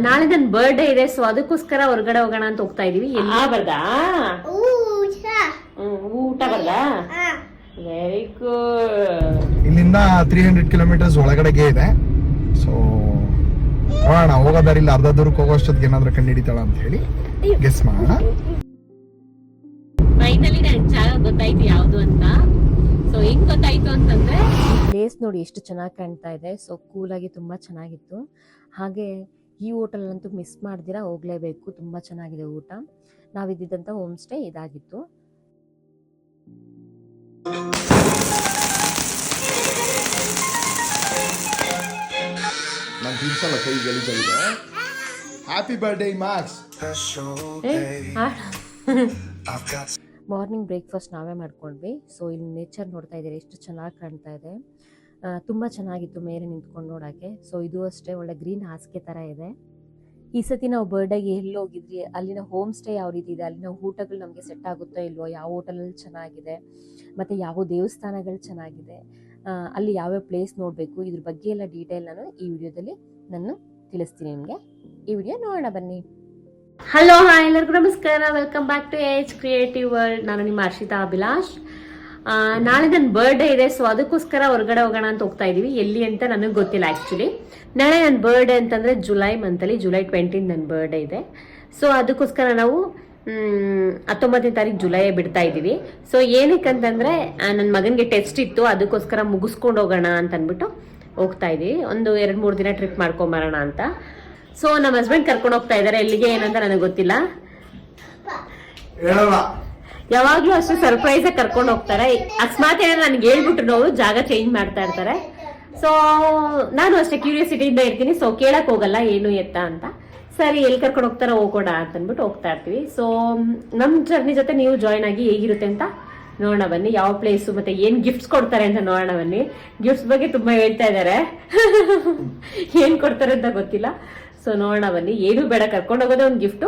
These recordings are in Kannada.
ನಾಳೆ ನನ್ನ ಬರ್ಡೇ ಇದೆ, ಸೊ ಅದಕ್ಕೋಸ್ಕರ ಹೊರಗಡೆ ಹೋಗೋಣ ಅಂತ ಹೋಗ್ತಾ ಇದೀವಿ. ಬರ್ದಾ ಊಟ ಬರ್ದಾ? Very good. ಇಲ್ಲಿಂದ 300 ಕಿಲೋಮೀಟರ್ಸ್ ಒಳಗಡೆಗೆ ಇದೆ. ಸೊ ನೋಡೋಣ, ಹೋಗೋದಾರಿಲ್ಲ ಅರ್ಧ ದೂರಕ್ಕೆ ಹೋಗೋಷ್ಟೊತ್ತಿಗೆ ಏನಾದ್ರೂ ಕಂಡು ಹಿಡಿತಾಳ ಅಂತ ಹೇಳಿ ಗೆಸ್ ಮಾಡೋಣ. ಫೈನಲಿ ನನ್ ಜಾಗ ಗೊತ್ತಾಯ್ತು ಯಾವ್ದು ಅಂತ. ಸೊ ಹೆಂಗ್ ಗೊತ್ತಾಯ್ತು ಅಂತಂದ್ರೆ, ಪ್ಲೇಸ್ ನೋಡಿ ಎಷ್ಟು ಚೆನ್ನಾಗಿ ಕಾಣ್ತಾ ಇದೆ. ಸೊ ಕೂಲ್ ಆಗಿ ತುಂಬಾ ಚೆನ್ನಾಗಿತ್ತು. ಹಾಗೆ ಈ ಹೋಟೆಲ್ ಅಂತೂ ಮಿಸ್ ಮಾಡ್ದಿರಾ ಹೋಗ್ಲೇಬೇಕು, ತುಂಬಾ ಚೆನ್ನಾಗಿದೆ ಊಟ. ನಾವಿದ್ದಂತ ಹೋಮ್ ಸ್ಟೇ ಇದಾಗಿತ್ತು. ನಾನು ತಿನ್ಸಲ್ಲ, ಕೈ ಗಲೀಜಾಗಿದೆ. Happy birthday Max. Morning breakfast ನಾವೇ ಮಾಡ್ಕೊಂಡ್ವಿ. ಸೊ ಇಲ್ಲಿ ನೇಚರ್ ನೋಡ್ತಾ ಇದ್ದೀರಿ, ಎಷ್ಟು ಚೆನ್ನಾಗಿ ಕಾಣ್ತಾ ಇದೆ. ತುಂಬ ಚೆನ್ನಾಗಿತ್ತು ಮೇಲೆ ನಿಂತ್ಕೊಂಡು ನೋಡೋಕ್ಕೆ. ಸೊ ಇದು ಅಷ್ಟೇ ಒಳ್ಳೆ ಗ್ರೀನ್ ಹಾಸಿಗೆ ಥರ ಇದೆ. ಈ ಸತಿ ನಾವು ಬರ್ಡೇಗೆ ಎಲ್ಲಿ ಹೋಗಿದ್ರಿ, ಅಲ್ಲಿನ ಹೋಮ್ ಸ್ಟೇ ಯಾವ ರೀತಿ ಇದೆ, ಅಲ್ಲಿನ ಊಟಗಳು ನಮಗೆ ಸೆಟ್ ಆಗುತ್ತೋ ಇಲ್ವೋ, ಯಾವ ಹೋಟೆಲಲ್ಲಿ ಚೆನ್ನಾಗಿದೆ, ಮತ್ತು ಯಾವ ದೇವಸ್ಥಾನಗಳು ಚೆನ್ನಾಗಿದೆ, ಅಲ್ಲಿ ಯಾವ್ಯಾವ ಪ್ಲೇಸ್ ನೋಡಬೇಕು, ಇದ್ರ ಬಗ್ಗೆ ಎಲ್ಲ ಡೀಟೇಲ್ ನಾನು ಈ ವಿಡಿಯೋದಲ್ಲಿ ನಾನು ತಿಳಿಸ್ತೀನಿ ನಿಮಗೆ. ಈ ವಿಡಿಯೋ ನೋಡೋಣ ಬನ್ನಿ. ಹಲೋ ಹಾಯ್, ಎಲ್ಲರಿಗೂ ನಮಸ್ಕಾರ. Welcome back to Age Creative World. ನಾನು ನಿಮ್ಮ ಹರ್ಷಿತಾ ಅಭಿಲಾಷ್. ನಾಳೆ ನನ್ನ ಬರ್ಡೇ ಇದೆ, ಸೊ ಅದಕ್ಕೋಸ್ಕರ ಹೊರಗಡೆ ಹೋಗೋಣ ಅಂತ ಹೋಗ್ತಾ ಇದೀವಿ. ಎಲ್ಲಿ ಅಂತ ನನಗೆ ಗೊತ್ತಿಲ್ಲ ಆ್ಯಕ್ಚುಲಿ. ನಾಳೆ ನನ್ನ ಬರ್ಡೇ ಅಂತಂದರೆ ಜುಲೈ ಮಂತಲ್ಲಿ, ಜುಲೈ 20 ನನ್ನ ಬರ್ಡೇ ಇದೆ. ಸೊ ಅದಕ್ಕೋಸ್ಕರ ನಾವು 19ನೇ ತಾರೀಕು ಜುಲೈ ಬಿಡ್ತಾ ಇದ್ದೀವಿ. ಸೊ ಏನಕ್ಕಂತಂದರೆ ನನ್ನ ಮಗನಿಗೆ ಟೆಸ್ಟ್ ಇತ್ತು, ಅದಕ್ಕೋಸ್ಕರ ಮುಗಿಸ್ಕೊಂಡು ಹೋಗೋಣ ಅಂತ ಅಂದ್ಬಿಟ್ಟು ಹೋಗ್ತಾ ಇದ್ದೀವಿ. ಒಂದು 2-3 ದಿನ ಟ್ರಿಪ್ ಮಾಡ್ಕೊಂಬರೋಣ ಅಂತ. ಸೊ ನಮ್ಮ ಹಸ್ಬೆಂಡ್ ಕರ್ಕೊಂಡು ಹೋಗ್ತಾ ಇದ್ದಾರೆ. ಎಲ್ಲಿಗೆ ಏನಂತ ನನಗೆ ಗೊತ್ತಿಲ್ಲ. ಯಾವಾಗ್ಲೂ ಅಷ್ಟು ಸರ್ಪ್ರೈಸ್ ಆಗಿ ಕರ್ಕೊಂಡು ಹೋಗ್ತಾರೆ. ಅಕಸ್ಮಾತ್ ಏನಾದ್ರು ನನಗೆ ಹೇಳ್ಬಿಟ್ರು ಅವರು ಜಾಗ ಚೇಂಜ್ ಮಾಡ್ತಾ ಇರ್ತಾರೆ. ಸೊ ನಾನು ಅಷ್ಟೇ ಕ್ಯೂರಿಯಾಸಿಟಿಯಿಂದ ಇರ್ತೀನಿ. ಸೊ ಕೇಳಕ್ ಹೋಗಲ್ಲ ಏನು ಎತ್ತ ಅಂತ. ಸರಿ, ಎಲ್ಲಿ ಕರ್ಕೊಂಡು ಹೋಗ್ತಾರ ಹೋಗೋಣ ಅಂತ ಅಂದ್ಬಿಟ್ಟು ಹೋಗ್ತಾ ಇರ್ತೀವಿ. ಸೊ ನಮ್ಮ ಜರ್ನಿ ಜೊತೆ ನೀವು ಜಾಯ್ನ್ ಆಗಿ ಹೇಗಿರುತ್ತೆ ಅಂತ ನೋಡೋಣ ಬನ್ನಿ. ಯಾವ ಪ್ಲೇಸು ಮತ್ತೆ ಏನ್ ಗಿಫ್ಟ್ಸ್ ಕೊಡ್ತಾರೆ ಅಂತ ನೋಡೋಣ ಬನ್ನಿ. ಗಿಫ್ಟ್ಸ್ ಬಗ್ಗೆ ತುಂಬಾ ಹೇಳ್ತಾ ಇದ್ದಾರೆ, ಏನ್ ಕೊಡ್ತಾರೆ ಅಂತ ಗೊತ್ತಿಲ್ಲ. ಸೊ ನೋಡೋಣ ಬನ್ನಿ. ಏನು ಬೇಡ, ಕರ್ಕೊಂಡು ಹೋಗೋದೇ ಒಂದು ಗಿಫ್ಟು.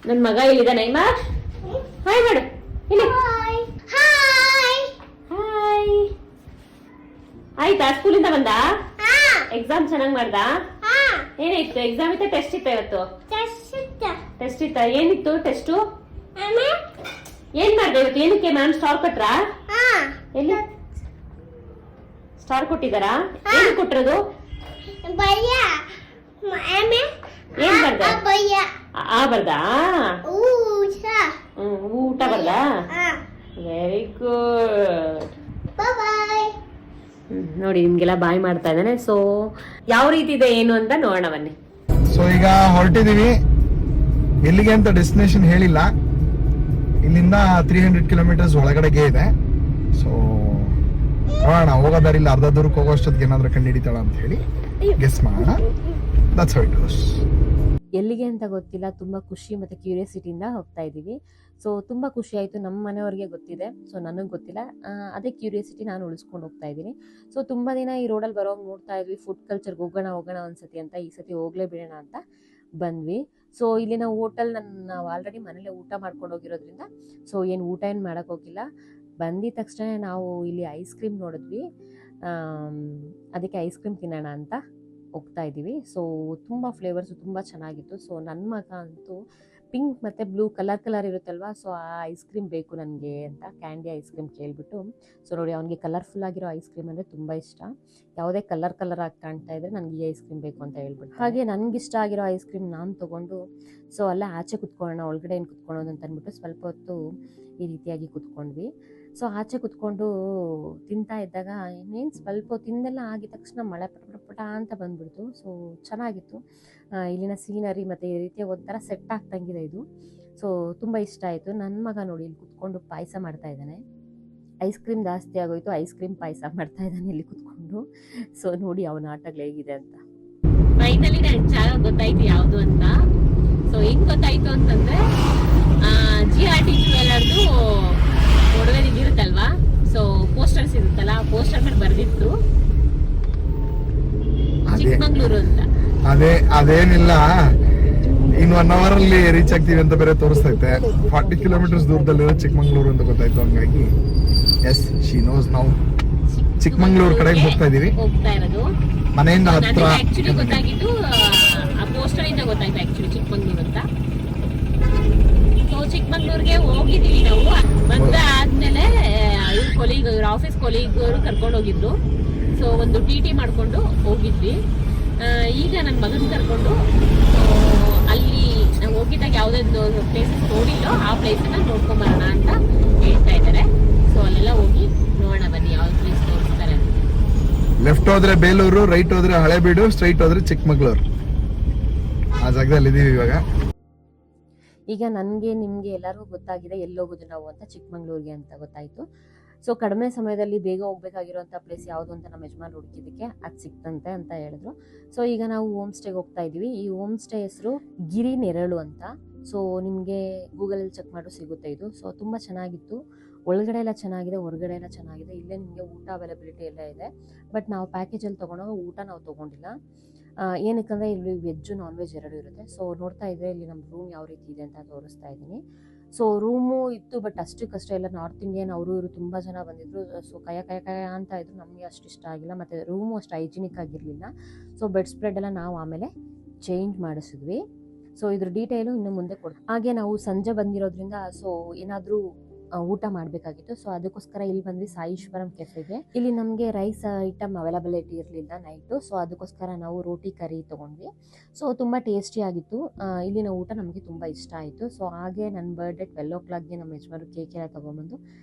ನನ್ನ ಮಗ ಇಲ್ಲಿದ್ದಾನೆ. ಹಾಯ್ ಮಾಡು. ಇಲ್ಲಿ ಹಾಯ್. ಆಯ್ತಾ, ಸ್ಕೂಲಿಂದ ಬಂದ? ಎಕ್ಸಾಮ್ ಚೆನ್ನಾಗಿ ಮಾಡ್ದ? ಏನಿತ್ತು ಎಕ್ಸಾಮ್? ಇತ್ತ ಟೆಸ್ಟ್ ಇತ್ತ? ಇವತ್ತು ಟೆಸ್ಟ್ ಇತ್ತ? ಏನಿತ್ತು ಟೆಸ್ಟು? ಏನ್ ಮಾಡ್ದೆ ಇವತ್ತು? ಏನಕ್ಕೆ ಮ್ಯಾಮ್ ಸ್ಟಾರ್ ಕೊಟ್ರಾ? ಎಲ್ಲಿ ಸ್ಟಾರ್ ಕೊಟ್ಟಿದಾರಾ? ಏನು ಕೊಟ್ಟಿರೋದು? ಏನ್ ಬರ್ದ? ಬರ್ದಾ? ಊಟ ಬರ್ದಾ? Very good. ನೋಡಿ, ನಿಮ್ಗೆಲ್ಲ ಬಾಯ್ ಮಾಡ್ತಾ ಇದ್ದಾನೆ. ಸೊ ಯಾವ ರೀತಿ ಇದೆ ಏನು ಅಂತ ನೋಡೋಣ ಬನ್ನಿ. ಸೊ ಈಗ ಹೊರಟಿದೀವಿ. ಎಲ್ಲಿಗೆ ಅಂತ ಡೆಸ್ಟಿನೇಷನ್ ಹೇಳಿಲ್ಲ. ಇಲ್ಲಿಂದ 300 ಕಿಲೋಮೀಟರ್ಸ್ ಒಳಗಡೆಗೆ ಇದೆ. ಸೊ ನೋಡೋಣ, ಹೋಗೋದಾರಿಲ್ಲ ಅರ್ಧ ದೂರಕ್ಕೆ ಹೋಗೋಷ್ಟೊತ್ತಿಗೆ ಏನಾದ್ರೂ ಕಂಡು ಹಿಡಿತಾಳ ಅಂತ ಹೇಳಿ ಗೆಸ್ ಮಾಡೋಣ. That's how it goes. ಎಲ್ಲಿಗೆ ಅಂತ ಗೊತ್ತಿಲ್ಲ, ತುಂಬ ಖುಷಿ ಮತ್ತು ಕ್ಯೂರಿಯಾಸಿಟಿಯಿಂದ ಹೋಗ್ತಾ ಇದ್ದೀವಿ. ಸೊ ತುಂಬ ಖುಷಿ ಆಯಿತು. ನಮ್ಮ ಮನೆಯವ್ರಿಗೆ ಗೊತ್ತಿದೆ, ಸೊ ನನಗೆ ಗೊತ್ತಿಲ್ಲ. ಅದೇ ಕ್ಯೂರಿಯಾಸಿಟಿ ನಾನು ಉಳಿಸ್ಕೊಂಡು ಹೋಗ್ತಾ ಇದ್ದೀನಿ. ಸೊ ತುಂಬ ದಿನ ಈ ರೋಡಲ್ಲಿ ಬರೋವಾಗ ನೋಡ್ತಾ ಇದ್ವಿ, ಫುಡ್ ಕಲ್ಚರ್ಗೆ ಹೋಗೋಣ ಒಂದ್ಸತಿ ಅಂತ. ಈ ಸತಿ ಹೋಗಲೇ ಬಿಡೋಣ ಅಂತ ಬಂದ್ವಿ. ಸೊ ಇಲ್ಲಿನ ಹೋಟೆಲ್ ನಾವು ಆಲ್ರೆಡಿ ಮನೇಲೆ ಊಟ ಮಾಡ್ಕೊಂಡು ಹೋಗಿರೋದ್ರಿಂದ ಸೊ ಏನು ಊಟ ಏನು ಮಾಡೋಕ್ಕೆ ಹೋಗಿಲ್ಲ. ಬಂದಿದ ತಕ್ಷಣ ನಾವು ಇಲ್ಲಿ ಐಸ್ ಕ್ರೀಮ್ ನೋಡಿದ್ವಿ, ಅದಕ್ಕೆ ಐಸ್ ಕ್ರೀಮ್ ತಿನ್ನೋಣ ಅಂತ ಹೋಗ್ತಾ ಇದ್ದೀವಿ. ಸೊ ತುಂಬ ಫ್ಲೇವರ್ಸು ತುಂಬ ಚೆನ್ನಾಗಿತ್ತು. ಸೊ ನನ್ನ ಮಗ ಅಂತೂ ಪಿಂಕ್ ಮತ್ತು ಬ್ಲೂ ಕಲರ್ ಇರುತ್ತಲ್ವ, ಸೊ ಆ ಐಸ್ ಕ್ರೀಮ್ ಬೇಕು ನನಗೆ ಅಂತ ಕ್ಯಾಂಡಿ ಐಸ್ ಕ್ರೀಮ್ ಕೇಳಿಬಿಟ್ಟು. ಸೊ ನೋಡಿ, ಅವನಿಗೆ ಕಲರ್ಫುಲ್ ಆಗಿರೋ ಐಸ್ ಕ್ರೀಮ್ ಅಂದರೆ ತುಂಬ ಇಷ್ಟ. ಯಾವುದೇ ಕಲರ್ ಆಗಿ ಕಾಣ್ತಾ ಇದ್ದರೆ ನನಗೆ ಈ ಐಸ್ ಕ್ರೀಮ್ ಬೇಕು ಅಂತ ಹೇಳ್ಬಿಟ್ಟು, ಹಾಗೆ ನನಗಿಷ್ಟ ಆಗಿರೋ ಐಸ್ ಕ್ರೀಮ್ ನಾನು ತೊಗೊಂಡು ಸೊ ಅಲ್ಲೇ ಆಚೆ ಕುತ್ಕೊಳ್ಳೋಣ, ಒಳಗಡೆ ಏನು ಕುತ್ಕೊಳ್ಳೋದು ಅಂತ ಅಂದ್ಬಿಟ್ಟು ಸ್ವಲ್ಪ ಹೊತ್ತು ಈ ರೀತಿಯಾಗಿ ಕುತ್ಕೊಂಡ್ವಿ. ಸೊ ಆಚೆ ಕುತ್ಕೊಂಡು ತಿಂತಾ ಇದ್ದಾಗ ಇನ್ನೇನು ಸ್ವಲ್ಪ ತಿಂದೆಲ್ಲ ಆಗಿದ ತಕ್ಷಣ ಮಳೆ ಪಟ ಅಂತ ಬಂದ್ಬಿಡ್ತು. ಸೊ ಚೆನ್ನಾಗಿತ್ತು. ಇಲ್ಲಿನ ಸೀನರಿ ಮತ್ತು ಈ ರೀತಿಯ ಒಂಥರ ಸೆಟ್ ಆಗ್ತಂಗಿದೆ ಇದು. ಸೊ ತುಂಬ ಇಷ್ಟ ಆಯಿತು. ನನ್ನ ಮಗ ನೋಡಿ ಇಲ್ಲಿ ಕುತ್ಕೊಂಡು ಪಾಯಸ ಮಾಡ್ತಾ ಇದ್ದಾನೆ. ಐಸ್ ಕ್ರೀಮ್ ಜಾಸ್ತಿ ಆಗೋಯ್ತು, ಐಸ್ ಕ್ರೀಮ್ ಪಾಯಸ ಮಾಡ್ತಾ ಇದ್ದಾನೆ ಇಲ್ಲಿ ಕುತ್ಕೊಂಡು. ಸೊ ನೋಡಿ ಅವನ ಆಟಗಳು ಹೇಗಿದೆ ಅಂತ. ಫೈನಲಿ ನನ್ನ ಜಾಗ ಗೊತ್ತಾಯ್ತು ಯಾವುದು ಅಂತ. ಸೊ ಹೆಂಗ್ ಗೊತ್ತಾಯ್ತು ಅಂತಂದ್ರೆ, GRT ಜ್ಯುವೆಲ್ಲರ್ದು ಒಡವೆ ಇರುತ್ತಲ್ವಾ, ಸೊ ಪೋಸ್ಟರ್ಸ್ ಇರುತ್ತಲ್ಲ, ಪೋಸ್ಟರ್ ಮೇಲೆ ಬರ್ದಿತ್ತು ಚಿಕ್ಕಮಂಗ್ಳೂರು ಅಂತ. ಅದೇನಿಲ್ಲ, ಇನ್ 1 hour ಅಲ್ಲಿ ರೀಚ್ ಆಗ್ತೀವಿ ಅಂತ ಬೇರೆ ತೋರಿಸ್ತೈತೆ. 40 ಕಿಲೋಮೀಟರ್ಸ್ ದೂರದಲ್ಲಿರೋ ಚಿಕ್ಕಮಂಗ್ಳೂರು ಅಂತ ಗೊತ್ತಾಯ್ತು. ಹಂಗಾಗಿ ಎಸ್, ಶಿ ನೋಸ್ ನಾವು ಚಿಕ್ಕಮಂಗ್ಳೂರು ಕಡೆಗೆ ಹೋಗ್ತಾ ಇದೀವಿ. ಹೋಗ್ತಾ ಇರೋದು ಮನೆಯಿಂದ ಹತ್ರ. ಆಕ್ಚುಲಿ ಗೊತ್ತಾಗಿದ್ದು ಕರ್ಕೊಂಡು ಹೋಗಿದ್ರು. ಸೊ ಒಂದು ಟಿ ಮಾಡಿಕೊಂಡು ಹೋಗಿದ್ವಿ. ಈಗ ನನ್ನ ಮಗನ ಕರ್ಕೊಂಡು ಅಲ್ಲಿ ನಾವು ಹೋಗಿದ್ದಾಗ ಯಾವುದೊಂದು ಪ್ಲೇಸಸ್ ನೋಡಿಲ್ಲೋ ಆ ಪ್ಲೇಸನ್ನ ನೋಡ್ಕೊಂಬರೋಣ ಅಂತ ಹೇಳ್ತಾ ಇದ್ದಾರೆ. ಸೊ ಅಲ್ಲೆಲ್ಲ ಹೋಗಿ ನೋಡೋಣ ಬನ್ನಿ ಯಾವ ಪ್ಲೇಸ್ ತೋರಿಸ್ತಾರೆ. ಲೆಫ್ಟ್ ಹೋದ್ರೆ ಬೇಲೂರು, ರೈಟ್ ಹೋದ್ರೆ ಹಳೇಬೀಡು, ಸ್ಟ್ರೈಟ್ ಹೋದ್ರೆ ಚಿಕ್ಕಮಗಳೂರು. ಆ ಜಾಗದಲ್ಲಿ ಇದೀವಿ ಇವಾಗ. ಈಗ ನನಗೆ ನಿಮಗೆ ಎಲ್ಲರಿಗೂ ಗೊತ್ತಾಗಿದೆ ಎಲ್ಲಿ ಹೋಗೋದು ನಾವು ಅಂತ, ಚಿಕ್ಕಮಂಗ್ಳೂರಿಗೆ ಅಂತ ಗೊತ್ತಾಯಿತು. ಸೊ ಕಡಿಮೆ ಸಮಯದಲ್ಲಿ ಬೇಗ ಹೋಗ್ಬೇಕಾಗಿರೋಂಥ ಪ್ಲೇಸ್ ಯಾವುದು ಅಂತ ನಮ್ಮ ಯಜಮಾನ್ ಹುಡುಕಿದ್ದಕ್ಕೆ ಅದು ಸಿಕ್ತಂತೆ ಅಂತ ಹೇಳಿದ್ರು. ಸೊ ಈಗ ನಾವು ಹೋಮ್ ಸ್ಟೇಗೆ ಹೋಗ್ತಾ ಇದ್ದೀವಿ. ಈ ಹೋಮ್ ಸ್ಟೇ ಹೆಸರು ಗಿರಿ ನೆರಳು ಅಂತ. ಸೊ ನಿಮಗೆ ಗೂಗಲಲ್ಲಿ ಚೆಕ್ ಮಾಡೋ ಸಿಗುತ್ತೆ ಇದು. ಸೊ ತುಂಬ ಚೆನ್ನಾಗಿತ್ತು. ಒಳಗಡೆ ಎಲ್ಲ ಚೆನ್ನಾಗಿದೆ, ಹೊರಗಡೆ ಎಲ್ಲ ಚೆನ್ನಾಗಿದೆ. ಇಲ್ಲೇ ನಿಮಗೆ ಊಟ ಅವೈಲಬಿಲಿಟಿ ಎಲ್ಲ ಇದೆ. ಬಟ್ ನಾವು ಪ್ಯಾಕೇಜಲ್ಲಿ ತೊಗೊಂಡಾಗ ಊಟ ನಾವು ತೊಗೊಂಡಿಲ್ಲ. ಏನಕ್ಕಂದರೆ ಇಲ್ಲಿ ವೆಜ್ಜು ನಾನ್ ವೆಜ್ ಎರಡೂ ಇರುತ್ತೆ. ಸೊ ನೋಡ್ತಾ ಇದ್ದರೆ ಇಲ್ಲಿ ನಮ್ಮ ರೂಮ್ ಯಾವ ರೀತಿ ಇದೆ ಅಂತ ತೋರಿಸ್ತಾ ಇದ್ದೀನಿ. ಸೊ ರೂಮು ಇತ್ತು, ಬಟ್ ಅಷ್ಟಕ್ಕಷ್ಟೇ ಎಲ್ಲ ನಾರ್ತ್ ಇಂಡಿಯನ್ ಅವರು ಇವರು ತುಂಬ ಜನ ಬಂದಿದ್ರು. ಸೊ ಕಯ ಅಂತ ಇದ್ರು. ನಮಗೆ ಅಷ್ಟು ಇಷ್ಟ ಆಗಿಲ್ಲ. ಮತ್ತು ರೂಮು ಅಷ್ಟು ಹೈಜಿನಿಕ್ ಆಗಿರಲಿಲ್ಲ. ಸೊ ಬೆಡ್ ಸ್ಪ್ರೆಡ್ ಎಲ್ಲ ನಾವು ಆಮೇಲೆ ಚೇಂಜ್ ಮಾಡಿಸಿದ್ವಿ. ಸೊ ಇದ್ರ ಡೀಟೇಲು ಇನ್ನು ಮುಂದೆ ಹಾಗೆ ನಾವು ಸಂಜೆ ಬಂದಿರೋದ್ರಿಂದ ಸೊ ಏನಾದರೂ ಊಟ ಮಾಡಬೇಕಾಗಿತ್ತು. ಸೊ ಅದಕ್ಕೋಸ್ಕರ ಇಲ್ಲಿ ಬಂದ್ವಿ ಸಾಯಿಶ್ವರಂ ಕೆಫೆಗೆ. ಇಲ್ಲಿ ನಮಗೆ ರೈಸ್ ಐಟಮ್ ಅವೈಲಬಿಲಿಟಿ ಇರಲಿಲ್ಲ ನೈಟು. ಸೊ ಅದಕ್ಕೋಸ್ಕರ ನಾವು ರೋಟಿ ಕರಿ ತೊಗೊಂಡ್ವಿ. ಸೊ ತುಂಬ ಟೇಸ್ಟಿ ಆಗಿತ್ತು. ಇಲ್ಲಿನ ಊಟ ನಮಗೆ ತುಂಬ ಇಷ್ಟ ಆಯಿತು. ಸೊ ಹಾಗೆ ನನ್ನ ಬರ್ಡೇ 12 o'clockಗೆ ನಮ್ಮ ಯಜಮಾನರು ಕೇಕ್ ಎಲ್ಲ ತೊಗೊಂಬಂದು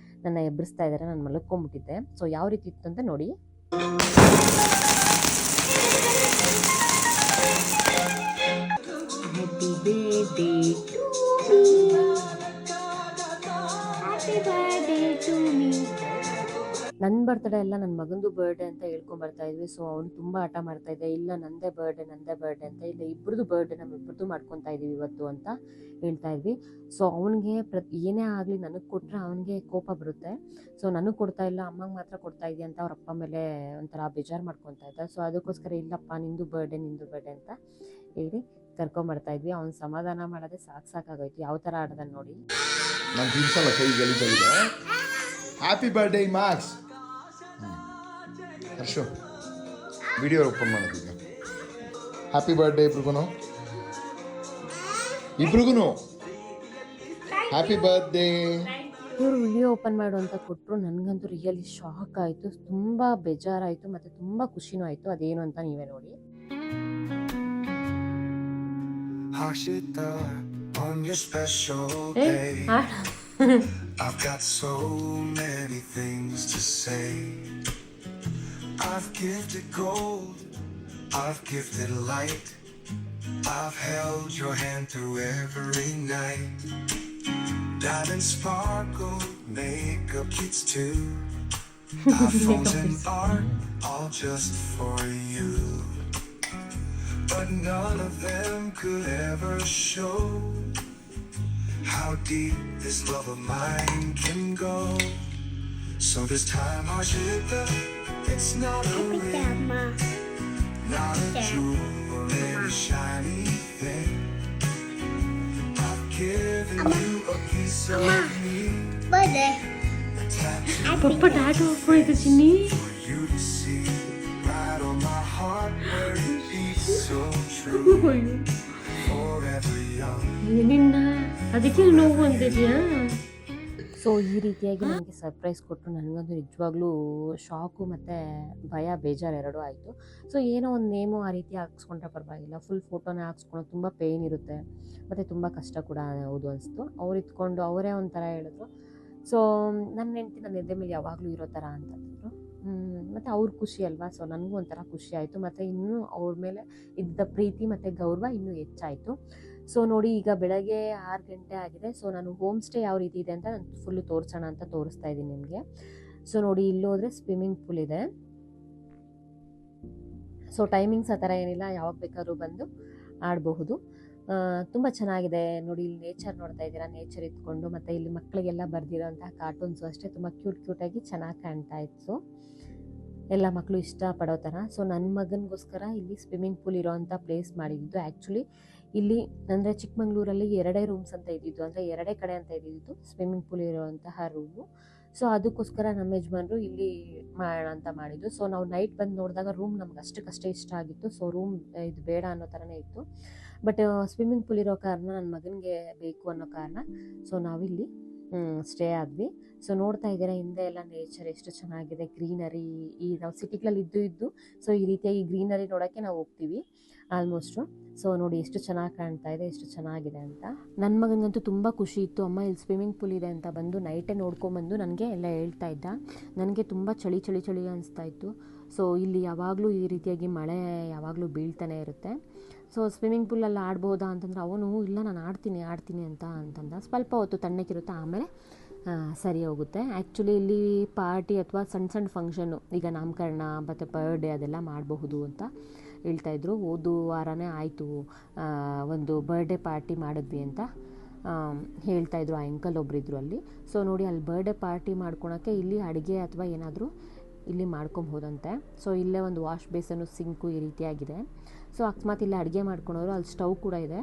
ನನ್ನ ಎಬ್ಬರಿಸ್ತಾ ಇದ್ದಾರೆ. ನಾನು ಮಲ್ಕೊಂಡ್ಬಿಟ್ಟಿದ್ದೆ. ಸೊ ಯಾವ ರೀತಿ ಇತ್ತು ಅಂತ ನೋಡಿ. ನನ್ನ ಬರ್ತ್ಡೇ ಎಲ್ಲ ನನ್ನ ಮಗಂದು ಬರ್ಡೇ ಅಂತ ಹೇಳ್ಕೊಂಬರ್ತಾ ಇದ್ವಿ. ಸೊ ಅವ್ನು ತುಂಬ ಹಠ ಮಾಡ್ತಾ ಇದ್ದೆ, ಇಲ್ಲ ನಂದೇ ಬರ್ಡೇ ಅಂತ, ಇಲ್ಲ ಇಬ್ಬರದು ಬರ್ಡೇ ನಮ್ಮಿಬ್ಬರದು ಮಾಡ್ಕೊತಾ ಇದ್ದೀವಿ ಇವತ್ತು ಅಂತ ಹೇಳ್ತಾ ಇದ್ವಿ. ಸೊ ಅವನಿಗೆ ಏನೇ ಆಗಲಿ ನನಗೆ ಕೊಟ್ಟರೆ ಅವನಿಗೆ ಕೋಪ ಬರುತ್ತೆ. ಸೊ ನನಗೆ ಕೊಡ್ತಾ ಇಲ್ಲ, ಅಮ್ಮಂಗೆ ಮಾತ್ರ ಕೊಡ್ತಾ ಇದೆಯಾ ಅಂತ ಅವ್ರ ಅಪ್ಪ ಮೇಲೆ ಒಂಥರ ಬೇಜಾರು ಮಾಡ್ಕೊತಾ ಇದ್ದ. ಸೊ ಅದಕ್ಕೋಸ್ಕರ ಇಲ್ಲಪ್ಪ ನಿಂದು ಬರ್ಡೇ ಅಂತ ಹೇಳಿ ಕರ್ಕೊಂಬರ್ತಾ ಇದ್ವಿ. ಅವ್ನು ಸಮಾಧಾನ ಮಾಡೋದೇ ಸಾಕಾಗೋಯ್ತು. ಯಾವ ಥರ ಆಡ್ದ ನೋಡಿ. ನಾನು ತಿನ್ಸಲ್ಲ, ಕೈ ಗಲೀಜಾಗಿದೆ. Happy birthday Max. Harshu video open ಮಾಡೋದೀಗ. ಹ್ಯಾಪಿ ಬರ್ಡೇ ಇಬ್ರಿಗೂ ಹ್ಯಾಪಿ ಬರ್ಡೇ. ಇವರು ವಿಡಿಯೋ ಓಪನ್ ಮಾಡು ಅಂತ ಕೊಟ್ಟರು. ನನಗಂತೂ ರಿಯಲಿ ಶಾಕ್ ಆಯಿತು, ತುಂಬ ಬೇಜಾರಾಯಿತು ಮತ್ತು ತುಂಬ ಖುಷಿನೂ ಆಯಿತು. ಅದೇನು ಅಂತ ನೀವೇ ನೋಡಿ. On your special day, I've got so many things to say. I've gifted gold, I've gifted light, I've held your hand through every night. Diamond sparkle, makeup kits too, iPhones and art, all just for you. But none of them could ever show how deep this love of mine can go. So this time Harshita, it's not a ring, not a jewel in a shiny thing. I've given you a piece of me, a tattoo for you to see, right on my heart where it beats so true, forever young. ಅದಕ್ಕೆ ನೋವು ಅಂತಿದ್ಯಾ? ಸೊ ಈ ರೀತಿಯಾಗಿ ನನಗೆ ಸರ್ಪ್ರೈಸ್ ಕೊಟ್ಟು ನನಗಂತೂ ನಿಜವಾಗ್ಲೂ ಶಾಕು ಮತ್ತು ಭಯ, ಬೇಜಾರು ಎರಡೂ ಆಯಿತು. ಸೊ ಏನೋ ಒಂದು ನೇಮು ಆ ರೀತಿ ಹಾಕ್ಸ್ಕೊಂಡ್ರೆ ಪರವಾಗಿಲ್ಲ, ಫುಲ್ ಫೋಟೋನೇ ಹಾಕ್ಸ್ಕೊಂಡು ತುಂಬ ಪೇಯ್ನ್ ಇರುತ್ತೆ ಮತ್ತು ತುಂಬ ಕಷ್ಟ ಕೂಡ ಹೌದು ಅನಿಸ್ತು. ಅವ್ರು ಇಟ್ಕೊಂಡು ಅವರೇ ಒಂಥರ ಹೇಳಿದ್ರು. ಸೊ ನನ್ನ ಹೆಂಡತಿ ನನ್ನ ಎದೆ ಮೇಲೆ ಯಾವಾಗಲೂ ಇರೋ ಥರ ಅಂತಂದರು. ಮತ್ತು ಅವ್ರ ಖುಷಿ ಅಲ್ವಾ. ಸೊ ನನಗೂ ಒಂಥರ ಖುಷಿ ಆಯಿತು. ಮತ್ತು ಇನ್ನೂ ಅವ್ರ ಮೇಲೆ ಇದ್ದ ಪ್ರೀತಿ ಮತ್ತು ಗೌರವ ಇನ್ನೂ ಹೆಚ್ಚಾಯಿತು. ಸೊ ನೋಡಿ, ಈಗ ಬೆಳಗ್ಗೆ 6 ಗಂಟೆ ಆಗಿದೆ. ಸೊ ನಾನು ಹೋಮ್ ಸ್ಟೇ ಯಾವ ರೀತಿ ಇದೆ ಅಂತ ನಾನು ಫುಲ್ಲು ತೋರಿಸೋಣ ಅಂತ ತೋರಿಸ್ತಾ ಇದ್ದೀನಿ ನಿಮಗೆ. ಸೊ ನೋಡಿ, ಇಲ್ಲಿ ಹೋದರೆ ಸ್ವಿಮ್ಮಿಂಗ್ ಪೂಲ್ ಇದೆ. ಸೊ ಟೈಮಿಂಗ್ಸ್ ಆ ಥರ ಏನಿಲ್ಲ, ಯಾವಾಗ ಬೇಕಾದ್ರೂ ಬಂದು ಆಡಬಹುದು. ತುಂಬ ಚೆನ್ನಾಗಿದೆ ನೋಡಿ. ಇಲ್ಲಿ ನೇಚರ್ ನೋಡ್ತಾ ಇದ್ದೀರಾ, ನೇಚರ್ ಇಟ್ಕೊಂಡು. ಮತ್ತು ಇಲ್ಲಿ ಮಕ್ಕಳಿಗೆಲ್ಲ ಬರೆದಿರೋಂತಹ ಕಾರ್ಟೂನ್ಸು ಅಷ್ಟೇ ತುಂಬ ಕ್ಯೂಟಾಗಿ ಚೆನ್ನಾಗಿ ಕಾಣ್ತಾ ಇತ್ತು. ಎಲ್ಲ ಮಕ್ಕಳು ಇಷ್ಟಪಡೋ ಥರ. ಸೊ ನನ್ನ ಮಗನಿಗೋಸ್ಕರ ಇಲ್ಲಿ ಸ್ವಿಮ್ಮಿಂಗ್ ಪೂಲ್ ಇರೋವಂಥ ಪ್ಲೇಸ್ ಮಾಡಿದ್ದು. ಆ್ಯಕ್ಚುಲಿ ಇಲ್ಲಿ ಅಂದರೆ ಚಿಕ್ಕಮಂಗ್ಳೂರಲ್ಲಿ 2 ರೂಮ್ಸ್ ಅಂತ ಇದ್ದಿದ್ದು, ಅಂದರೆ 2 ಕಡೆ ಅಂತ ಇದ್ದಿದ್ದು ಸ್ವಿಮ್ಮಿಂಗ್ ಪೂಲ್ ಇರುವಂತಹ ರೂಮು. ಸೊ ಅದಕ್ಕೋಸ್ಕರ ನಮ್ಮ ಯಜಮಾನರು ಇಲ್ಲಿ ಮಾಡೋಣ ಅಂತ ಮಾಡಿದ್ದು. ಸೊ ನಾವು ನೈಟ್ ಬಂದು ನೋಡಿದಾಗ ರೂಮ್ ನಮ್ಗೆ ಅಷ್ಟಕ್ಕಷ್ಟೇ ಇಷ್ಟ ಆಗಿತ್ತು. ಸೊ ರೂಮ್ ಇದು ಬೇಡ ಅನ್ನೋ ಥರನೇ ಇತ್ತು. ಬಟ್ ಸ್ವಿಮ್ಮಿಂಗ್ ಪೂಲ್ ಇರೋ ಕಾರಣ ನನ್ನ ಮಗನಿಗೆ ಬೇಕು ಅನ್ನೋ ಕಾರಣ ಸೊ ನಾವಿಲ್ಲಿ ಸ್ಟೇ ಆದ್ವಿ. ಸೊ ನೋಡ್ತಾ ಇದ್ದೀರಾ ಹಿಂದೆ ಎಲ್ಲ ನೇಚರ್ ಎಷ್ಟು ಚೆನ್ನಾಗಿದೆ, ಗ್ರೀನರಿ. ಈ ನಾವು ಸಿಟಿಗಳಲ್ಲಿ ಇದ್ದು ಸೊ ಈ ರೀತಿಯಾಗಿ ಗ್ರೀನರಿ ನೋಡೋಕ್ಕೆ ನಾವು ಹೋಗ್ತೀವಿ ಆಲ್ಮೋಸ್ಟು. ಸೊ ನೋಡಿ ಎಷ್ಟು ಚೆನ್ನಾಗಿ ಕಾಣ್ತಾ ಇದೆ, ಎಷ್ಟು ಚೆನ್ನಾಗಿದೆ ಅಂತ. ನನ್ನ ಮಗನಿಗಂತೂ ತುಂಬ ಖುಷಿ ಇತ್ತು. ಅಮ್ಮ ಇಲ್ಲಿ ಸ್ವಿಮ್ಮಿಂಗ್ ಪೂಲ್ ಇದೆ ಅಂತ ಬಂದು ನೈಟೇ ನೋಡ್ಕೊಂಬಂದು ನನಗೆ ಎಲ್ಲ ಹೇಳ್ತಾ ಇದ್ದ. ನನಗೆ ತುಂಬ ಚಳಿ ಅನಿಸ್ತಾ ಇತ್ತು. ಸೊ ಇಲ್ಲಿ ಯಾವಾಗಲೂ ಈ ರೀತಿಯಾಗಿ ಮಳೆ ಯಾವಾಗಲೂ ಬೀಳ್ತಾನೆ ಇರುತ್ತೆ. ಸೊ ಸ್ವಿಮ್ಮಿಂಗ್ ಪೂಲಲ್ಲಿ ಆಡ್ಬೋದಾ ಅಂತಂದ್ರೆ ಅವನು ಇಲ್ಲ ನಾನು ಆಡ್ತೀನಿ ಅಂತಂದ. ಸ್ವಲ್ಪ ಹೊತ್ತು ತಣ್ಣಕ್ಕಿರುತ್ತೆ, ಆಮೇಲೆ ಸರಿ ಹೋಗುತ್ತೆ. ಆ್ಯಕ್ಚುಲಿ ಇಲ್ಲಿ ಪಾರ್ಟಿ ಅಥವಾ ಸಣ್ಣ ಫಂಕ್ಷನ್ನು, ಈಗ ನಾಮಕರಣ ಮತ್ತು ಬರ್ಡೇ ಅದೆಲ್ಲ ಮಾಡಬಹುದು ಅಂತ ಹೇಳ್ತಾಯಿದ್ರು. ಹೋದ ವಾರನೇ ಆಯಿತು ಒಂದು ಬರ್ಡೇ ಪಾರ್ಟಿ ಮಾಡಿದ್ವಿ ಅಂತ ಹೇಳ್ತಾಯಿದ್ರು. ಆ ಅಂಕಲ್ ಒಬ್ಬರಿದ್ರು ಅಲ್ಲಿ. ಸೊ ನೋಡಿ ಅಲ್ಲಿ ಬರ್ಡೇ ಪಾರ್ಟಿ ಮಾಡ್ಕೊಳಕ್ಕೆ ಇಲ್ಲಿ ಅಡುಗೆ ಅಥವಾ ಏನಾದರೂ ಇಲ್ಲಿ ಮಾಡ್ಕೊಬೋದಂತೆ. ಸೊ ಇಲ್ಲೇ ಒಂದು ವಾಶ್ ಬೇಸನ್ನು, ಸಿಂಕು ಈ ರೀತಿಯಾಗಿದೆ. ಸೊ ಅಕಸ್ಮಾತ್ ಇಲ್ಲಿ ಅಡುಗೆ ಮಾಡ್ಕೊಳೋರು, ಅಲ್ಲಿ ಸ್ಟವ್ ಕೂಡ ಇದೆ.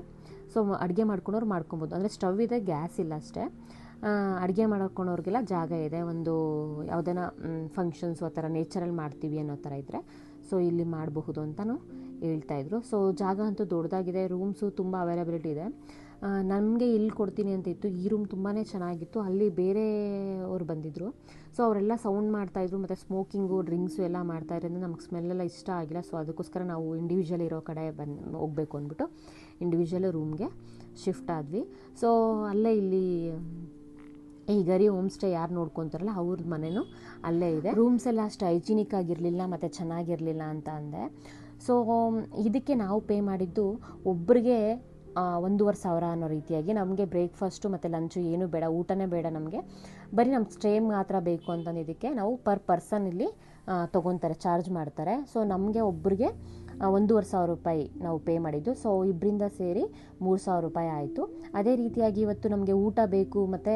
ಸೊ ಅಡುಗೆ ಮಾಡ್ಕೊಳೋರು ಮಾಡ್ಕೊಬೋದು, ಅಂದರೆ ಸ್ಟವ್ ಇದೆ, ಗ್ಯಾಸ್ ಇಲ್ಲ ಅಷ್ಟೇ. ಅಡುಗೆ ಮಾಡ್ಕೊಳೋರಿಗೆಲ್ಲ ಜಾಗ ಇದೆ. ಒಂದು ಯಾವುದನ್ನ ಫಂಕ್ಷನ್ಸು ಆ ಥರ ನೇಚರಲ್ಲಿ ಮಾಡ್ತೀವಿ ಅನ್ನೋ ಥರ ಇದ್ದರೆ ಸೊ ಇಲ್ಲಿ ಮಾಡಬಹುದು ಅಂತಲೂ ಹೇಳ್ತಾಯಿದ್ರು. ಸೊ ಜಾಗ ಅಂತೂ ದೊಡ್ಡದಾಗಿದೆ, ರೂಮ್ಸು ತುಂಬ ಅವೈಲಬಿಲಿಟಿ ಇದೆ. ನಮಗೆ ಇಲ್ಲಿ ಕೊಡ್ತೀನಿ ಅಂತ ಇತ್ತು. ಈ ರೂಮ್ ತುಂಬಾ ಚೆನ್ನಾಗಿತ್ತು. ಅಲ್ಲಿ ಬೇರೆಯವರು ಬಂದಿದ್ದರು. ಸೊ ಅವರೆಲ್ಲ ಸೌಂಡ್ ಮಾಡ್ತಾಯಿದ್ರು ಮತ್ತು ಸ್ಮೋಕಿಂಗು, ಡ್ರಿಂಕ್ಸು ಎಲ್ಲ ಮಾಡ್ತಾಯಿರೋದ್ರಿಂದ ನಮ್ಗೆ ಸ್ಮೆಲ್ಲೆಲ್ಲ ಇಷ್ಟ ಆಗಿಲ್ಲ. ಸೊ ಅದಕ್ಕೋಸ್ಕರ ನಾವು ಇಂಡಿವಿಜುವಲ್ ಇರೋ ಕಡೆ ಹೋಗಬೇಕು ಅಂದ್ಬಿಟ್ಟು ಇಂಡಿವಿಜುವಲ್ ರೂಮ್ಗೆ ಶಿಫ್ಟ್ ಆದ್ವಿ. ಸೊ ಅಲ್ಲೇ ಇಲ್ಲಿ ಈ ಗರಿ ಹೋಮ್ ಸ್ಟೇ ಯಾರು ನೋಡ್ಕೊತಾರಲ್ಲ ಅವ್ರದ್ದು ಮನೆಯೂ ಅಲ್ಲೇ ಇದೆ. ರೂಮ್ಸ್ ಎಲ್ಲ ಅಷ್ಟು ಹೈಜಿನಿಕ್ ಆಗಿರಲಿಲ್ಲ ಮತ್ತು ಚೆನ್ನಾಗಿರಲಿಲ್ಲ ಅಂತ ಅಂದೆ. ಸೊ ಇದಕ್ಕೆ ನಾವು ಪೇ ಮಾಡಿದ್ದು ಒಬ್ಬರಿಗೆ 1,500 ಅನ್ನೋ ರೀತಿಯಾಗಿ. ನಮಗೆ ಬ್ರೇಕ್ಫಾಸ್ಟು ಮತ್ತು ಲಂಚು ಏನೂ ಬೇಡ, ಊಟನೇ ಬೇಡ ನಮಗೆ, ಬರೀ ನಮ್ಗೆ ಸ್ಟೇ ಮಾತ್ರ ಬೇಕು ಅಂತಂದಿದ್ದಕ್ಕೆ ನಾವು ಪರ್ ಪರ್ಸನ್ ಇಲ್ಲಿ ತೊಗೊತಾರೆ, ಚಾರ್ಜ್ ಮಾಡ್ತಾರೆ. ಸೊ ನಮಗೆ ಒಬ್ಬರಿಗೆ 1,500 ರೂಪಾಯಿ ನಾವು ಪೇ ಮಾಡಿದ್ದು. ಸೊ ಇಬ್ಬರಿಂದ ಸೇರಿ 3,000 ರೂಪಾಯಿ ಆಯಿತು. ಅದೇ ರೀತಿಯಾಗಿ ಇವತ್ತು ನಮಗೆ ಊಟ ಬೇಕು ಮತ್ತು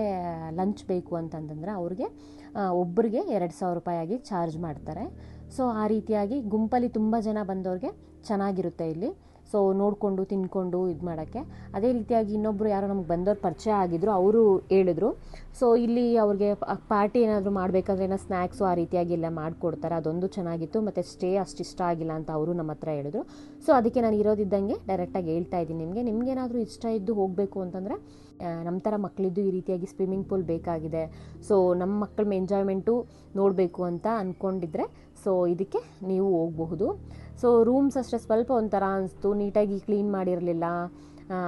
ಲಂಚ್ ಬೇಕು ಅಂತಂತಂದರೆ ಅವ್ರಿಗೆ ಒಬ್ಬರಿಗೆ 2,000 ರೂಪಾಯಿ ಆಗಿ ಚಾರ್ಜ್ ಮಾಡ್ತಾರೆ. ಸೊ ಆ ರೀತಿಯಾಗಿ ಗುಂಪಲ್ಲಿ ತುಂಬ ಜನ ಬಂದವ್ರಿಗೆ ಚೆನ್ನಾಗಿರುತ್ತೆ ಇಲ್ಲಿ. ಸೊ ನೋಡಿಕೊಂಡು ತಿನ್ಕೊಂಡು ಇದು ಮಾಡೋಕ್ಕೆ. ಅದೇ ರೀತಿಯಾಗಿ ಇನ್ನೊಬ್ಬರು ಯಾರೋ ನಮ್ಗೆ ಬಂದವ್ರು ಪರಿಚಯ ಆಗಿದ್ರು, ಅವರು ಹೇಳಿದ್ರು. ಸೊ ಇಲ್ಲಿ ಅವ್ರಿಗೆ ಪಾರ್ಟಿ ಏನಾದರೂ ಮಾಡಬೇಕಾದ್ರೆ ಏನೋ ಸ್ನ್ಯಾಕ್ಸು ಆ ರೀತಿಯಾಗಿ ಎಲ್ಲ ಮಾಡಿಕೊಡ್ತಾರೆ, ಅದೊಂದು ಚೆನ್ನಾಗಿತ್ತು. ಮತ್ತು ಸ್ಟೇ ಅಷ್ಟು ಇಷ್ಟ ಆಗಿಲ್ಲ ಅಂತ ಅವರು ನಮ್ಮ ಹತ್ರ ಹೇಳಿದ್ರು. ಸೊ ಅದಕ್ಕೆ ನಾನು ಇರೋದಿದ್ದಂಗೆ ಡೈರೆಕ್ಟಾಗಿ ಹೇಳ್ತಾ ಇದ್ದೀನಿ ನಿಮಗೇನಾದರೂ ಇಷ್ಟ ಇದ್ದು ಹೋಗಬೇಕು ಅಂತಂದರೆ, ನಮ್ಮ ಥರ ಮಕ್ಕಳಿದ್ದು ಈ ರೀತಿಯಾಗಿ ಸ್ವಿಮ್ಮಿಂಗ್ ಪೂಲ್ ಬೇಕಾಗಿದೆ, ಸೊ ನಮ್ಮ ಮಕ್ಕಳ ಎಂಜಾಯ್ಮೆಂಟು ನೋಡಬೇಕು ಅಂತ ಅಂದ್ಕೊಂಡಿದ್ರೆ ಸೊ ಇದಕ್ಕೆ ನೀವು ಹೋಗಬಹುದು. ಸೊ ರೂಮ್ಸ್ ಅಷ್ಟೇ ಸ್ವಲ್ಪ ಒಂಥರ ಅನಿಸ್ತು, ನೀಟಾಗಿ ಕ್ಲೀನ್ ಮಾಡಿರಲಿಲ್ಲ,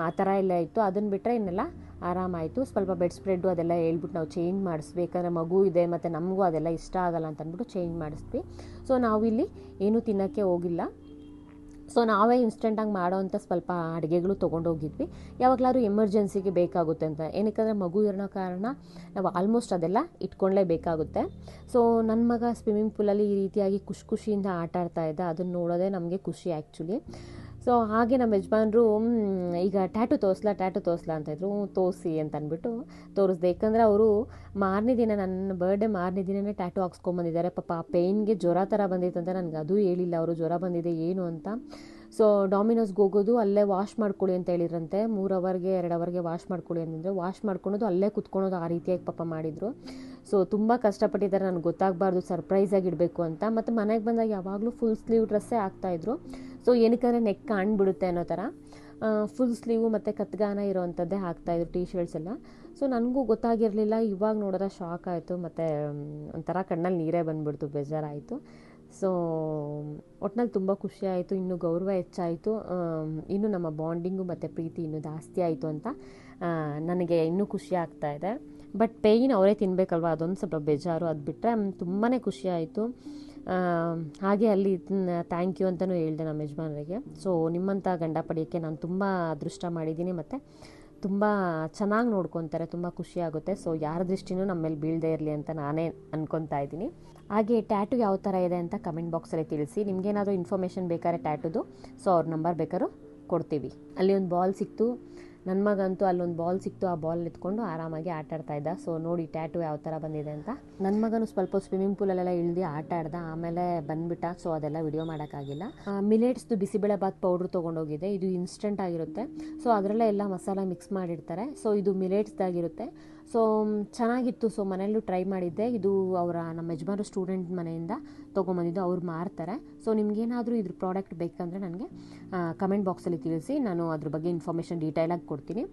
ಆ ಥರ ಎಲ್ಲ ಇತ್ತು. ಅದನ್ನು ಬಿಟ್ಟರೆ ಇನ್ನೆಲ್ಲ ಆರಾಮಾಯಿತು. ಸ್ವಲ್ಪ ಬೆಡ್ ಸ್ಪ್ರೆಡ್ಡು ಅದೆಲ್ಲ ಹೇಳ್ಬಿಟ್ಟು ನಾವು ಚೇಂಜ್ ಮಾಡಿಸ್ಬೇಕಂದ್ರೆ ಮಗು ಇದೆ ಮತ್ತು ನಮಗೂ ಅದೆಲ್ಲ ಇಷ್ಟ ಆಗಲ್ಲ ಅಂತ ಅಂದ್ಬಿಟ್ಟು ಚೇಂಜ್ ಮಾಡಿಸ್ತೀವಿ. ಸೊ ನಾವಿಲ್ಲಿ ಏನೂ ತಿನ್ನೋಕ್ಕೆ ಹೋಗಿಲ್ಲ. ಸೊ ನಾವೇ ಇನ್ಸ್ಟೆಂಟಾಗಿ ಮಾಡೋವಂಥ ಸ್ವಲ್ಪ ಅಡುಗೆಗಳು ತೊಗೊಂಡೋಗಿದ್ವಿ, ಯಾವಾಗಲಾದ್ರೂ ಎಮರ್ಜೆನ್ಸಿಗೆ ಬೇಕಾಗುತ್ತೆ ಅಂತ. ಏನಕ್ಕೆ ಮಗು ಇರೋ ಕಾರಣ ನಾವು ಆಲ್ಮೋಸ್ಟ್ ಅದೆಲ್ಲ ಇಟ್ಕೊಳ್ಳೇಬೇಕಾಗುತ್ತೆ. ಸೊ ನನ್ನ ಮಗ ಸ್ವಿಮ್ಮಿಂಗ್ ಪೂಲಲ್ಲಿ ಈ ರೀತಿಯಾಗಿ ಖುಷಿಯಿಂದ ಆಟ ಆಡ್ತಾ ಇದ್ದ, ಅದನ್ನು ನೋಡೋದೇ ನಮಗೆ ಖುಷಿ ಆ್ಯಕ್ಚುಲಿ. ಸೊ ಹಾಗೆ ನಮ್ಮ ಯಜಮಾನ್ರು ಈಗ ಟ್ಯಾಟು ತೋರಿಸ್ಲಾ ಅಂತಾಯಿದ್ರು. ತೋರಿಸಿ ಅಂತ ಅಂದ್ಬಿಟ್ಟು ತೋರಿಸ್ದೆ. ಯಾಕಂದರೆ ಅವರು ಮಾರನೇ ದಿನ, ನನ್ನ ಬರ್ಡೇ ಮಾರನೇ ದಿನವೇ ಟ್ಯಾಟು ಹಾಕ್ಸ್ಕೊಂಬಂದಿದ್ದಾರೆ. ಪಾಪ ಪೇಯ್ನ್ಗೆ ಜ್ವರ ಥರ ಬಂದಿತ್ತು ಅಂತ ನನಗೆ ಅದೂ ಹೇಳಿಲ್ಲ ಅವರು, ಜ್ವರ ಬಂದಿದೆ ಏನು ಅಂತ. ಸೊ ಡಾಮಿನೋಸ್ಗೆ ಹೋಗೋದು, ಅಲ್ಲೇ ವಾಶ್ ಮಾಡ್ಕೊಳ್ಳಿ ಅಂತ ಹೇಳಿದ್ರಂತೆ. 3 ಅವರ್ಗೆ 2 ಅವರ್ಗೆ ವಾಶ್ ಮಾಡ್ಕೊಳ್ಳಿ ಅಂತಂದರೆ ವಾಶ್ ಮಾಡ್ಕೊಳೋದು, ಅಲ್ಲೇ ಕುತ್ಕೊಳೋದು, ಆ ರೀತಿಯಾಗಿ ಪಾಪ ಮಾಡಿದರು. ಸೊ ತುಂಬ ಕಷ್ಟಪಟ್ಟಿದ್ದಾರೆ, ನನಗೆ ಗೊತ್ತಾಗಬಾರ್ದು, ಸರ್ಪ್ರೈಸಾಗಿ ಇಡಬೇಕು ಅಂತ. ಮತ್ತು ಮನೆಗೆ ಬಂದಾಗ ಯಾವಾಗಲೂ ಫುಲ್ ಸ್ಲೀವ್ ಡ್ರೆಸ್ಸೇ ಹಾಕ್ತಾಯಿದ್ರು. ಸೊ ಏನಕ್ಕಂದರೆ ನೆಕ್ ಕಾಣ್ಬಿಡುತ್ತೆ ಅನ್ನೋ ಥರ ಫುಲ್ ಸ್ಲೀವು ಮತ್ತು ಕತ್ಗಾನ ಇರೋವಂಥದ್ದೇ ಹಾಕ್ತಾಯಿದ್ರು, ಟೀ ಶರ್ಟ್ಸ್ ಎಲ್ಲ. ಸೊ ನನಗೂ ಗೊತ್ತಾಗಿರಲಿಲ್ಲ. ಇವಾಗ ನೋಡಿದ್ರೆ ಶಾಕ್ ಆಯಿತು, ಮತ್ತು ಒಂಥರ ಕಣ್ಣಲ್ಲಿ ನೀರೇ ಬಂದುಬಿಡ್ತು, ಬೇಜಾರಾಯಿತು. ಸೊ ಒಟ್ಟಿನಲ್ಲಿ ತುಂಬ ಖುಷಿ ಆಯಿತು, ಇನ್ನೂ ಗೌರವ ಹೆಚ್ಚಾಯಿತು, ಇನ್ನೂ ನಮ್ಮ ಬಾಂಡಿಂಗು ಮತ್ತು ಪ್ರೀತಿ ಇನ್ನೂ ಜಾಸ್ತಿ ಆಯಿತು ಅಂತ ನನಗೆ ಇನ್ನೂ ಖುಷಿ ಆಗ್ತಾಯಿದೆ. ಬಟ್ ಪೇಯ್ನ್ ಅವರೇ ತಿನ್ನಬೇಕಲ್ವ, ಅದೊಂದು ಸ್ವಲ್ಪ ಬೇಜಾರು. ಅದು ಬಿಟ್ಟರೆ ತುಂಬಾ ಖುಷಿ ಆಯಿತು. ಹಾಗೆ ಅಲ್ಲಿ ಥ್ಯಾಂಕ್ ಯು ಅಂತಲೂ ಹೇಳಿದೆ ನಮ್ಮ ಯಜಮಾನರಿಗೆ. ಸೊ ನಿಮ್ಮಂಥ ಗಂಡ ಪಡೆಯೋಕ್ಕೆ ನಾನು ತುಂಬ ಅದೃಷ್ಟ ಮಾಡಿದ್ದೀನಿ, ಮತ್ತು ತುಂಬ ಚೆನ್ನಾಗಿ ನೋಡ್ಕೊತಾರೆ, ತುಂಬ ಖುಷಿಯಾಗುತ್ತೆ. ಸೊ ಯಾರ ದೃಷ್ಟಿನೂ ನಮ್ಮ ಮೇಲೆ ಬೀಳದೇ ಇರಲಿ ಅಂತ ನಾನೇ ಅನ್ಕೊತಾ ಇದ್ದೀನಿ. ಹಾಗೆ ಟ್ಯಾಟು ಯಾವ ಥರ ಇದೆ ಅಂತ ಕಮೆಂಟ್ ಬಾಕ್ಸಲ್ಲಿ ತಿಳಿಸಿ. ನಿಮಗೇನಾದರೂ ಇನ್ಫಾರ್ಮೇಷನ್ ಬೇಕಾದ್ರೆ ಟ್ಯಾಟುದು, ಸೊ ಅವ್ರ ನಂಬರ್ ಬೇಕಾದ್ರೂ ಕೊಡ್ತೀವಿ. ಅಲ್ಲಿ ಒಂದು ಬಾಲ್ ಸಿಕ್ತು, ನನ್ನ ಮಗಂತೂ ಅಲ್ಲೊಂದು ಬಾಲ್ ಸಿಕ್ತು, ಆ ಬಾಲ್ ಎತ್ಕೊಂಡು ಆರಾಮಾಗಿ ಆಟ ಆಡ್ತಾ ಇದ್ದ. ಸೊ ನೋಡಿ ಟ್ಯಾಟು ಯಾವ ಥರ ಬಂದಿದೆ ಅಂತ. ನನ್ನ ಮಗನೂ ಸ್ವಲ್ಪ ಸ್ವಿಮ್ಮಿಂಗ್ ಪೂಲಲ್ಲೆಲ್ಲ ಇಳಿದು ಆಟ ಆಡ್ದ, ಆಮೇಲೆ ಬಂದುಬಿಟ್ಟ. ಸೊ ಅದೆಲ್ಲ ವಿಡಿಯೋ ಮಾಡೋಕ್ಕಾಗಿಲ್ಲ. ಮಿಲೆಟ್ಸ್ದು ಬಿಸಿಬೇಳೆಬಾತ್ ಪೌಡ್ರ್ ತೊಗೊಂಡೋಗಿದೆ. ಇದು ಇನ್ಸ್ಟೆಂಟ್ ಆಗಿರುತ್ತೆ. ಸೊ ಅದರಲ್ಲೇ ಎಲ್ಲ ಮಸಾಲ ಮಿಕ್ಸ್ ಮಾಡಿರ್ತಾರೆ. ಸೊ ಇದು ಮಿಲೆಟ್ಸ್ದಾಗಿರುತ್ತೆ. ಸೊ ಚೆನ್ನಾಗಿತ್ತು. ಸೊ ಮನೆಯಲ್ಲೂ ಟ್ರೈ ಮಾಡಿದ್ದೆ. ಇದು ನಮ್ಮ ಯಜಮಾನ್ರು ಸ್ಟೂಡೆಂಟ್ ಮನೆಯಿಂದ ತೊಗೊಂಬಂದಿದ್ದು, ಅವ್ರು ಮಾರ್ತಾರೆ. ಸೊ ನಿಮಗೇನಾದರೂ ಇದ್ರ ಪ್ರಾಡಕ್ಟ್ ಬೇಕಂದರೆ ನನಗೆ ಕಮೆಂಟ್ ಬಾಕ್ಸಲ್ಲಿ ತಿಳಿಸಿ, ನಾನು ಅದ್ರ ಬಗ್ಗೆ ಇನ್ಫಾರ್ಮೇಷನ್ ಡೀಟೇಲಾಗಿ ಕೊಡ್ತೀನಿ.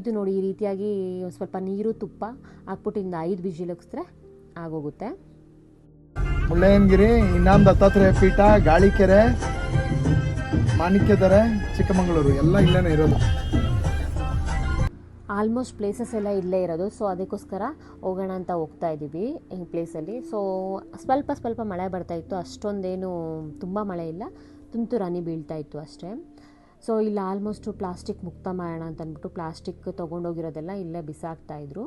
ಇದು ನೋಡಿ, ಈ ರೀತಿಯಾಗಿ ಸ್ವಲ್ಪ ನೀರು ತುಪ್ಪ ಹಾಕ್ಬಿಟ್ಟು 5 ವಿಜಿಲ್ ಹಾಕಿಸಿದ್ರೆ ಆಗೋಗುತ್ತೆ. ಮುಳ್ಳಯ್ಯನಗಿರಿ, ಇನ್ನಾಮ್ ದತ್ತಾತ್ರೇಯ ಪೀಠ, ಗಾಳಿಕೆರೆ, ಮಾಣಿಕ್ಯದೆರೆ, ಚಿಕ್ಕಮಗಳೂರು ಎಲ್ಲ ಇಲ್ಲೇ ಇರೋದು. ಆಲ್ಮೋಸ್ಟ್ ಪ್ಲೇಸಸ್ ಎಲ್ಲ ಇಲ್ಲೇ ಇರೋದು. ಸೊ ಅದಕ್ಕೋಸ್ಕರ ಹೋಗೋಣ ಅಂತ ಹೋಗ್ತಾ ಇದ್ದೀವಿ ಈ ಪ್ಲೇಸಲ್ಲಿ. ಸೊ ಸ್ವಲ್ಪ ಮಳೆ ಬರ್ತಾಯಿತ್ತು, ಅಷ್ಟೊಂದೇನು ತುಂಬ ಮಳೆ ಇಲ್ಲ, ತುಂತುರು ಹನಿ ಬೀಳ್ತಾ ಇತ್ತು ಅಷ್ಟೇ. ಸೊ ಇಲ್ಲಿ ಆಲ್ಮೋಸ್ಟು ಪ್ಲಾಸ್ಟಿಕ್ ಮುಕ್ತ ಮಾಡೋಣ ಅಂತ ಅಂದ್ಬಿಟ್ಟು ಪ್ಲಾಸ್ಟಿಕ್ ತೊಗೊಂಡೋಗಿರೋದೆಲ್ಲ ಇಲ್ಲೇ ಬಿಸಾಕ್ತಾಯಿದ್ರು.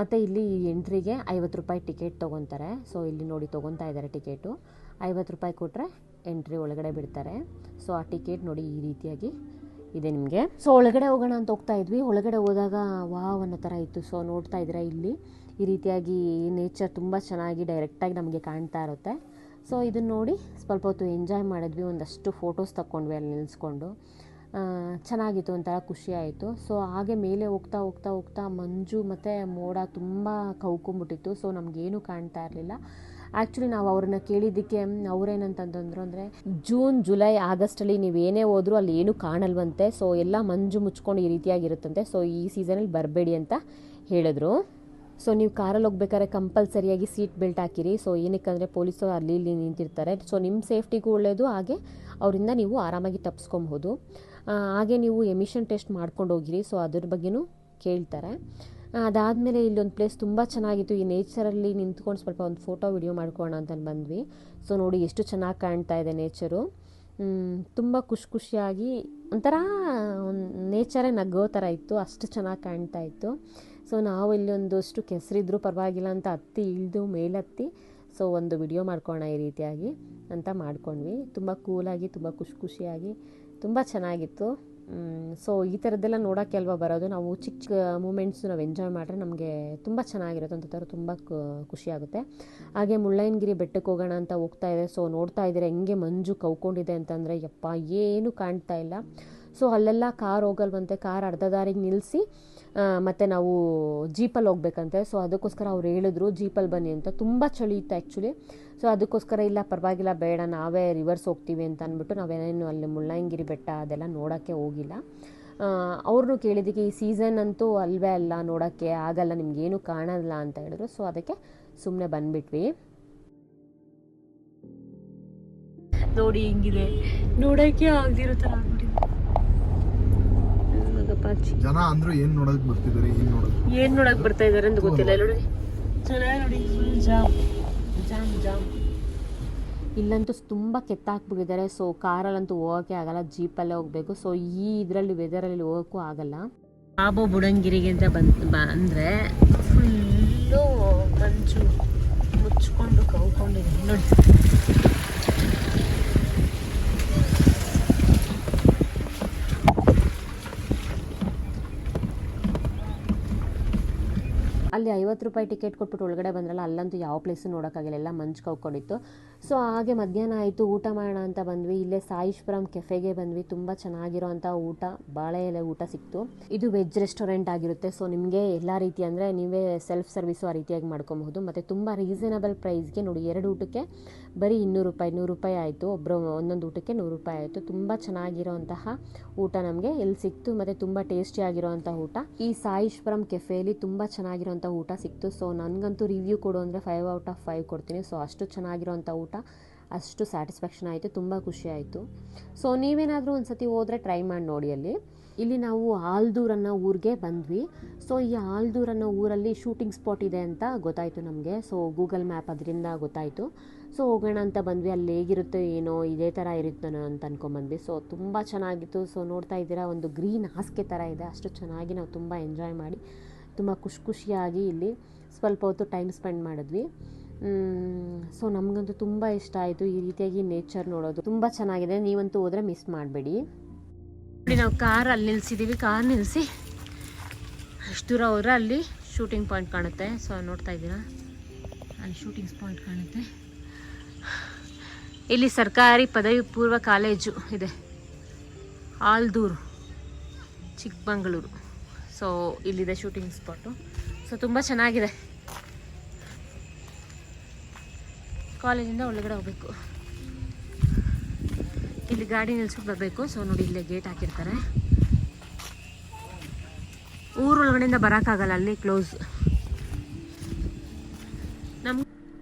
ಮತ್ತು ಇಲ್ಲಿ ಎಂಟ್ರಿಗೆ 50 ರೂಪಾಯಿ ಟಿಕೆಟ್ ತೊಗೊತಾರೆ. ಸೊ ಇಲ್ಲಿ ನೋಡಿ ತೊಗೊತಾ ಇದ್ದಾರೆ ಟಿಕೆಟು. 50 ರೂಪಾಯಿ ಕೊಟ್ಟರೆ ಎಂಟ್ರಿ ಒಳಗಡೆ ಬಿಡ್ತಾರೆ. ಸೊ ಆ ಟಿಕೆಟ್ ನೋಡಿ ಈ ರೀತಿಯಾಗಿ ಇದೆ ನಿಮಗೆ. ಸೊ ಒಳಗಡೆ ಹೋಗೋಣ ಅಂತ ಹೋಗ್ತಾ ಇದ್ವಿ. ಒಳಗಡೆ ಹೋದಾಗ ವಾವ್ ಅನ್ನೋ ಥರ ಇತ್ತು. ಸೊ ನೋಡ್ತಾ ಇದ್ದೀರಾ, ಇಲ್ಲಿ ಈ ರೀತಿಯಾಗಿ ನೇಚರ್ ತುಂಬ ಚೆನ್ನಾಗಿ ಡೈರೆಕ್ಟಾಗಿ ನಮಗೆ ಕಾಣ್ತಾ ಇರುತ್ತೆ. ಸೊ ಇದನ್ನು ನೋಡಿ ಸ್ವಲ್ಪ ಹೊತ್ತು ಎಂಜಾಯ್ ಮಾಡಿದ್ವಿ, ಒಂದಷ್ಟು ಫೋಟೋಸ್ ತಗೊಂಡ್ವಿ ಅಲ್ಲಿ ನಿಲ್ಲಿಸ್ಕೊಂಡು. ಚೆನ್ನಾಗಿತ್ತು, ಒಂಥರ ಖುಷಿ ಆಯಿತು. ಸೊ ಹಾಗೆ ಮೇಲೆ ಹೋಗ್ತಾ ಮಂಜು ಮತ್ತು ಮೋಡ ತುಂಬ ಕವ್ಕೊಂಬಿಟ್ಟಿತ್ತು. ಸೊ ನಮಗೇನು ಕಾಣ್ತಾ ಇರಲಿಲ್ಲ. ಆ್ಯಕ್ಚುಲಿ ನಾವು ಅವ್ರನ್ನ ಕೇಳಿದ್ದಕ್ಕೆ ಅವ್ರೇನಂತಂದ್ರು ಅಂದರೆ ಜೂನ್ ಜುಲೈ ಆಗಸ್ಟಲ್ಲಿ ನೀವೇನೇ ಹೋದರೂ ಅಲ್ಲಿ ಏನೂ ಕಾಣಲ್ವಂತೆ. ಸೊ ಎಲ್ಲ ಮಂಜು ಮುಚ್ಕೊಂಡು ಈ ರೀತಿಯಾಗಿರುತ್ತಂತೆ. ಸೊ ಈ ಸೀಸನಲ್ಲಿ ಬರಬೇಡಿ ಅಂತ ಹೇಳಿದ್ರು. ಸೊ ನೀವು ಕಾರಲ್ಲಿ ಹೋಗ್ಬೇಕಾದ್ರೆ ಕಂಪಲ್ಸರಿಯಾಗಿ ಸೀಟ್ ಬೆಲ್ಟ್ ಹಾಕಿರಿ. ಸೊ ಏನಕ್ಕಂದರೆ ಪೊಲೀಸರು ಅಲ್ಲಿ ಇಲ್ಲಿ ನಿಂತಿರ್ತಾರೆ. ಸೊ ನಿಮ್ಮ ಸೇಫ್ಟಿಗೂ ಒಳ್ಳೆಯದು, ಹಾಗೆ ಅವರಿಂದ ನೀವು ಆರಾಮಾಗಿ ತಪ್ಪಿಸ್ಕೊಬಹುದು. ಹಾಗೆ ನೀವು ಎಮಿಷನ್ ಟೆಸ್ಟ್ ಮಾಡ್ಕೊಂಡು ಹೋಗಿರಿ. ಸೊ ಅದ್ರ ಬಗ್ಗೆನೂ ಕೇಳ್ತಾರೆ. ಅದಾದಮೇಲೆ ಇಲ್ಲೊಂದು ಪ್ಲೇಸ್ ತುಂಬ ಚೆನ್ನಾಗಿತ್ತು. ಈ ನೇಚರಲ್ಲಿ ನಿಂತ್ಕೊಂಡು ಸ್ವಲ್ಪ ಒಂದು ಫೋಟೋ ವಿಡಿಯೋ ಮಾಡ್ಕೊಳ್ಳೋಣ ಅಂತ ಬಂದ್ವಿ. ಸೊ ನೋಡಿ ಎಷ್ಟು ಚೆನ್ನಾಗಿ ಕಾಣ್ತಾ ಇದೆ ನೇಚರು. ತುಂಬ ಖುಷಿಯಾಗಿ ಒಂಥರ ನೇಚರೇ ನಗೋ ಥರ ಇತ್ತು, ಅಷ್ಟು ಚೆನ್ನಾಗಿ ಕಾಣ್ತಾ ಇತ್ತು. ಸೊ ನಾವು ಇಲ್ಲಿ ಒಂದಷ್ಟು ಕೆಸರಿದ್ರೂ ಪರವಾಗಿಲ್ಲ ಅಂತ ಹತ್ತಿ ಇಳಿದು ಮೇಲತ್ತಿ ಸೊ ಒಂದು ವಿಡಿಯೋ ಮಾಡ್ಕೊಳ್ಳೋಣ ಈ ರೀತಿಯಾಗಿ ಅಂತ ಮಾಡ್ಕೊಂಡ್ವಿ. ತುಂಬ ಕೂಲಾಗಿ, ತುಂಬ ಖುಷಿಯಾಗಿ, ತುಂಬ ಚೆನ್ನಾಗಿತ್ತು. ಸೊ ಈ ಥರದ್ದೆಲ್ಲ ನೋಡೋಕ್ಕೆ ಅಲ್ವಾ ಬರೋದು. ನಾವು ಚಿಕ್ಕ ಮೂಮೆಂಟ್ಸು ನಾವು ಎಂಜಾಯ್ ಮಾಡಿದ್ರೆ ನಮಗೆ ತುಂಬ ಚೆನ್ನಾಗಿರುತ್ತೆ ಅಂತ ಥರ ತುಂಬ ಖುಷಿಯಾಗುತ್ತೆ. ಹಾಗೆ ಮುಳ್ಳಯ್ಯನಗಿರಿ ಬೆಟ್ಟಕ್ಕೆ ಹೋಗೋಣ ಅಂತ ಹೋಗ್ತಾ ಇದೆ. ಸೊ ನೋಡ್ತಾ ಇದ್ದೀರಾ ಹೆಂಗೆ ಮಂಜು ಕವ್ಕೊಂಡಿದೆ ಅಂತಂದರೆ ಯಪ್ಪ ಏನೂ ಕಾಣ್ತಾ ಇಲ್ಲ. ಸೊ ಅಲ್ಲೆಲ್ಲ ಕಾರ್ ಹೋಗಲ್ವಂತೆ, ಕಾರ್ ಅರ್ಧ ದಾರಿಗೆ ನಿಲ್ಲಿಸಿ ಮತ್ತು ನಾವು ಜೀಪಲ್ಲಿ ಹೋಗ್ಬೇಕಂತೆ. ಸೊ ಅದಕ್ಕೋಸ್ಕರ ಅವ್ರು ಹೇಳಿದ್ರು ಜೀಪಲ್ಲಿ ಬನ್ನಿ ಅಂತ. ತುಂಬ ಚಳಿ ಇತ್ತು ಆ್ಯಕ್ಚುಲಿ. ಸೊ ಅದಕ್ಕೋಸ್ಕರ ಇಲ್ಲ ಪರವಾಗಿಲ್ಲ ಬೇಡ ನಾವೇ ರಿವರ್ಸ್ ಹೋಗ್ತೀವಿ ಅಂತ ಅಂದ್ಬಿಟ್ಟು ನಾವೇನೇನು ಅಲ್ಲಿ ಮುಳ್ಳಯ್ಯನಗಿರಿ ಬೆಟ್ಟ ಅದೆಲ್ಲ ನೋಡೋಕ್ಕೆ ಹೋಗಿಲ್ಲ. ಅವ್ರನ್ನೂ ಕೇಳಿದ್ದಕ್ಕೆ ಈ ಸೀಸನ್ ಅಂತೂ ಅಲ್ವೇ ಅಲ್ಲ, ನೋಡೋಕ್ಕೆ ಆಗಲ್ಲ, ನಿಮಗೇನು ಕಾಣಲ್ಲ ಅಂತ ಹೇಳಿದ್ರು. ಸೊ ಅದಕ್ಕೆ ಸುಮ್ಮನೆ ಬಂದುಬಿಟ್ವಿ. ನೋಡಿ ಹಿಂಗಿದೆ, ನೋಡೋಕ್ಕೆ ಆಗದಿರೋ ಥರ ಆಗ್ಬಿಟ್ಟಿದೆ. ಜನ ಅಂದ್ರು ಏನ್ ನೋಡಕ್ ಬರ್ತಿದ್ದಾರೆ, ಏನ್ ನೋಡಕ್ ಬರ್ತಾ ಇದಾರೆ ಅಂತ ಗೊತ್ತಿಲ್ಲ. ನೋಡಿ ಚೆನ್ನಾಗಿ ನೋಡಿ, ಜಾಮ್. ಇಲ್ಲಂತೂ ತುಂಬ ಕೆತ್ತಾಕ್ಬಿಟ್ಟಿದ್ದಾರೆ. ಸೊ ಕಾರಲ್ಲಂತೂ ಹೋಗೋಕ್ಕೆ ಆಗಲ್ಲ, ಜೀಪಲ್ಲೇ ಹೋಗಬೇಕು. ಸೊ ಈ ಇದರಲ್ಲಿ ವೆದರಲ್ಲಿ ಹೋಗೋಕ್ಕೂ ಆಗಲ್ಲ. ಬಾಬು ಬುಡಂಗಿರಿಗೆ ಅಂತ ಅಂದರೆ ಫುಲ್ಲು ಮಂಜು ಮುಚ್ಕೊಂಡು ಕವ್ಕೊಂಡಿದೆ ನೋಡಿ. ಅಲ್ಲಿ 50 ರೂಪಾಯಿ ಟಿಕೆಟ್ ಕೊಟ್ಬಿಟ್ಟು ಒಳಗಡೆ ಬಂದ್ರಲ್ಲ, ಅಲ್ಲಂತೂ ಯಾವ ಪ್ಲೇಸು ನೋಡೋಕ್ಕಾಗಿಲ್ಲ, ಎಲ್ಲ ಮಂಜು ಕವ್ಕೊಂಡಿತ್ತು. ಸೊ ಹಾಗೆ ಮಧ್ಯಾಹ್ನ ಆಯಿತು, ಊಟ ಮಾಡೋಣ ಅಂತ ಬಂದ್ವಿ. ಇಲ್ಲೇ ಸಾಯಿಶ್ಪುರಂ ಕೆಫೆಗೆ ಬಂದ್ವಿ. ತುಂಬ ಚೆನ್ನಾಗಿರೋಂಥ ಊಟ, ಬಾಳೆ ಎಲೆ ಊಟ ಸಿಕ್ತು. ಇದು ವೆಜ್ ರೆಸ್ಟೋರೆಂಟ್ ಆಗಿರುತ್ತೆ. ಸೊ ನಿಮಗೆ ಎಲ್ಲ ರೀತಿ ಅಂದರೆ ನೀವೇ ಸೆಲ್ಫ್ ಸರ್ವಿಸು ಆ ರೀತಿಯಾಗಿ ಮಾಡ್ಕೊಬಹುದು. ಮತ್ತು ತುಂಬ ರೀಸನಬಲ್ ಪ್ರೈಸ್ಗೆ ನೋಡಿ, 2 ಊಟಕ್ಕೆ ಬರೀ 100 ರೂಪಾಯಿ ಆಯಿತು. ಒಂದೊಂದು ಊಟಕ್ಕೆ 100 ರೂಪಾಯಿ ಆಯಿತು. ತುಂಬ ಚೆನ್ನಾಗಿರೋಂತಹ ಊಟ ನಮಗೆ ಎಲ್ಲಿ ಸಿಕ್ತು, ಮತ್ತು ತುಂಬ ಟೇಸ್ಟಿಯಾಗಿರೋಂಥ ಊಟ ಈ ಸಾಯಿಶ್ಪುರಂ ಕೆಫೆಯಲ್ಲಿ ತುಂಬ ಚೆನ್ನಾಗಿರೋಂಥ ಊಟ ಸಿಕ್ತು. ಸೊ ನನಗಂತೂ ರಿವ್ಯೂ ಕೊಡು ಅಂದರೆ 5 ಔಟ್ ಆಫ್ 5 ಕೊಡ್ತೀನಿ. ಸೊ ಅಷ್ಟು ಚೆನ್ನಾಗಿರೋಂಥ ಊಟ, ಅಷ್ಟು ಸ್ಯಾಟಿಸ್ಫ್ಯಾಕ್ಷನ್ ಆಯಿತು, ತುಂಬ ಖುಷಿ ಆಯಿತು. ಸೊ ನೀವೇನಾದರೂ ಒಂದು ಸತಿ ಹೋದರೆ ಟ್ರೈ ಮಾಡಿ ನೋಡಿ. ಇಲ್ಲಿ ನಾವು ಆಲ್ದೂರ್ ಅನ್ನೋ ಊರಿಗೆ ಬಂದ್ವಿ. ಸೊ ಈ ಆಲ್ದೂರ್ ಅನ್ನೋ ಊರಲ್ಲಿ ಶೂಟಿಂಗ್ ಸ್ಪಾಟ್ ಇದೆ ಅಂತ ಗೊತ್ತಾಯಿತು ನಮಗೆ. ಸೊ ಗೂಗಲ್ ಮ್ಯಾಪ್ ಅದರಿಂದ ಗೊತ್ತಾಯಿತು. ಸೊ ಹೋಗೋಣ ಅಂತ ಬಂದ್ವಿ. ಅಲ್ಲಿ ಹೇಗಿರುತ್ತೆ ಏನೋ ಇದೇ ಥರ ಇರುತ್ತೆ ಅಂತ ಅಂದ್ಕೊಂಡ್ಬಂದ್ವಿ. ಸೊ ತುಂಬ ಚೆನ್ನಾಗಿತ್ತು. ಸೊ ನೋಡ್ತಾ ಇದ್ದೀರಾ, ಒಂದು ಗ್ರೀನ್ ಹಾಸಿಗೆ ಥರ ಇದೆ. ಅಷ್ಟು ಚೆನ್ನಾಗಿ ನಾವು ತುಂಬ ಎಂಜಾಯ್ ಮಾಡಿ ತುಂಬ ಖುಷಿಯಾಗಿ ಇಲ್ಲಿ ಸ್ವಲ್ಪ ಹೊತ್ತು ಟೈಮ್ ಸ್ಪೆಂಡ್ ಮಾಡಿದ್ವಿ. ಸೊ ನಮಗಂತೂ ತುಂಬ ಇಷ್ಟ ಆಯಿತು ಈ ರೀತಿಯಾಗಿ ನೇಚರ್ ನೋಡೋದು. ತುಂಬ ಚೆನ್ನಾಗಿದೆ, ನೀವಂತೂ ಹೋದರೆ ಮಿಸ್ ಮಾಡಬೇಡಿ. ನೋಡಿ ನಾವು ಕಾರ್ ಅಲ್ಲಿ ನಿಲ್ಲಿಸಿದ್ದೀವಿ. ಕಾರ್ ನಿಲ್ಲಿಸಿ ಅಷ್ಟು ದೂರ ಹೋದರೆ ಅಲ್ಲಿ ಶೂಟಿಂಗ್ ಪಾಯಿಂಟ್ ಕಾಣುತ್ತೆ. ಸೊ ನೋಡ್ತಾ ಇದ್ದೀರಾ, ಅಲ್ಲಿ ಶೂಟಿಂಗ್ ಪಾಯಿಂಟ್ ಕಾಣುತ್ತೆ. ಇಲ್ಲಿ ಸರ್ಕಾರಿ ಪದವಿ ಪೂರ್ವ ಕಾಲೇಜು ಇದೆ, ಆಲ್ದೂರು, ಚಿಕ್ಕಮಗಳೂರು. ಸೊ ಇಲ್ಲಿದೆ ಶೂಟಿಂಗ್ ಸ್ಪಾಟು. ಸೊ ತುಂಬ ಚೆನ್ನಾಗಿದೆ. ಕಾಲೇಜಿಂದ ಒಳಗಡೆ ಹೋಗಬೇಕು, ಇಲ್ಲಿ ಗಾಡಿ ನಿಲ್ಸ್ಬಿಟ್ಟು ಬರಬೇಕು. ಸೊ ನೋಡಿ ಇಲ್ಲೇ ಗೇಟ್ ಹಾಕಿರ್ತಾರೆ. ಊರೊಳಗಡೆಯಿಂದ ಬರೋಕ್ಕಾಗಲ್ಲ, ಅಲ್ಲಿ ಕ್ಲೋಸ್.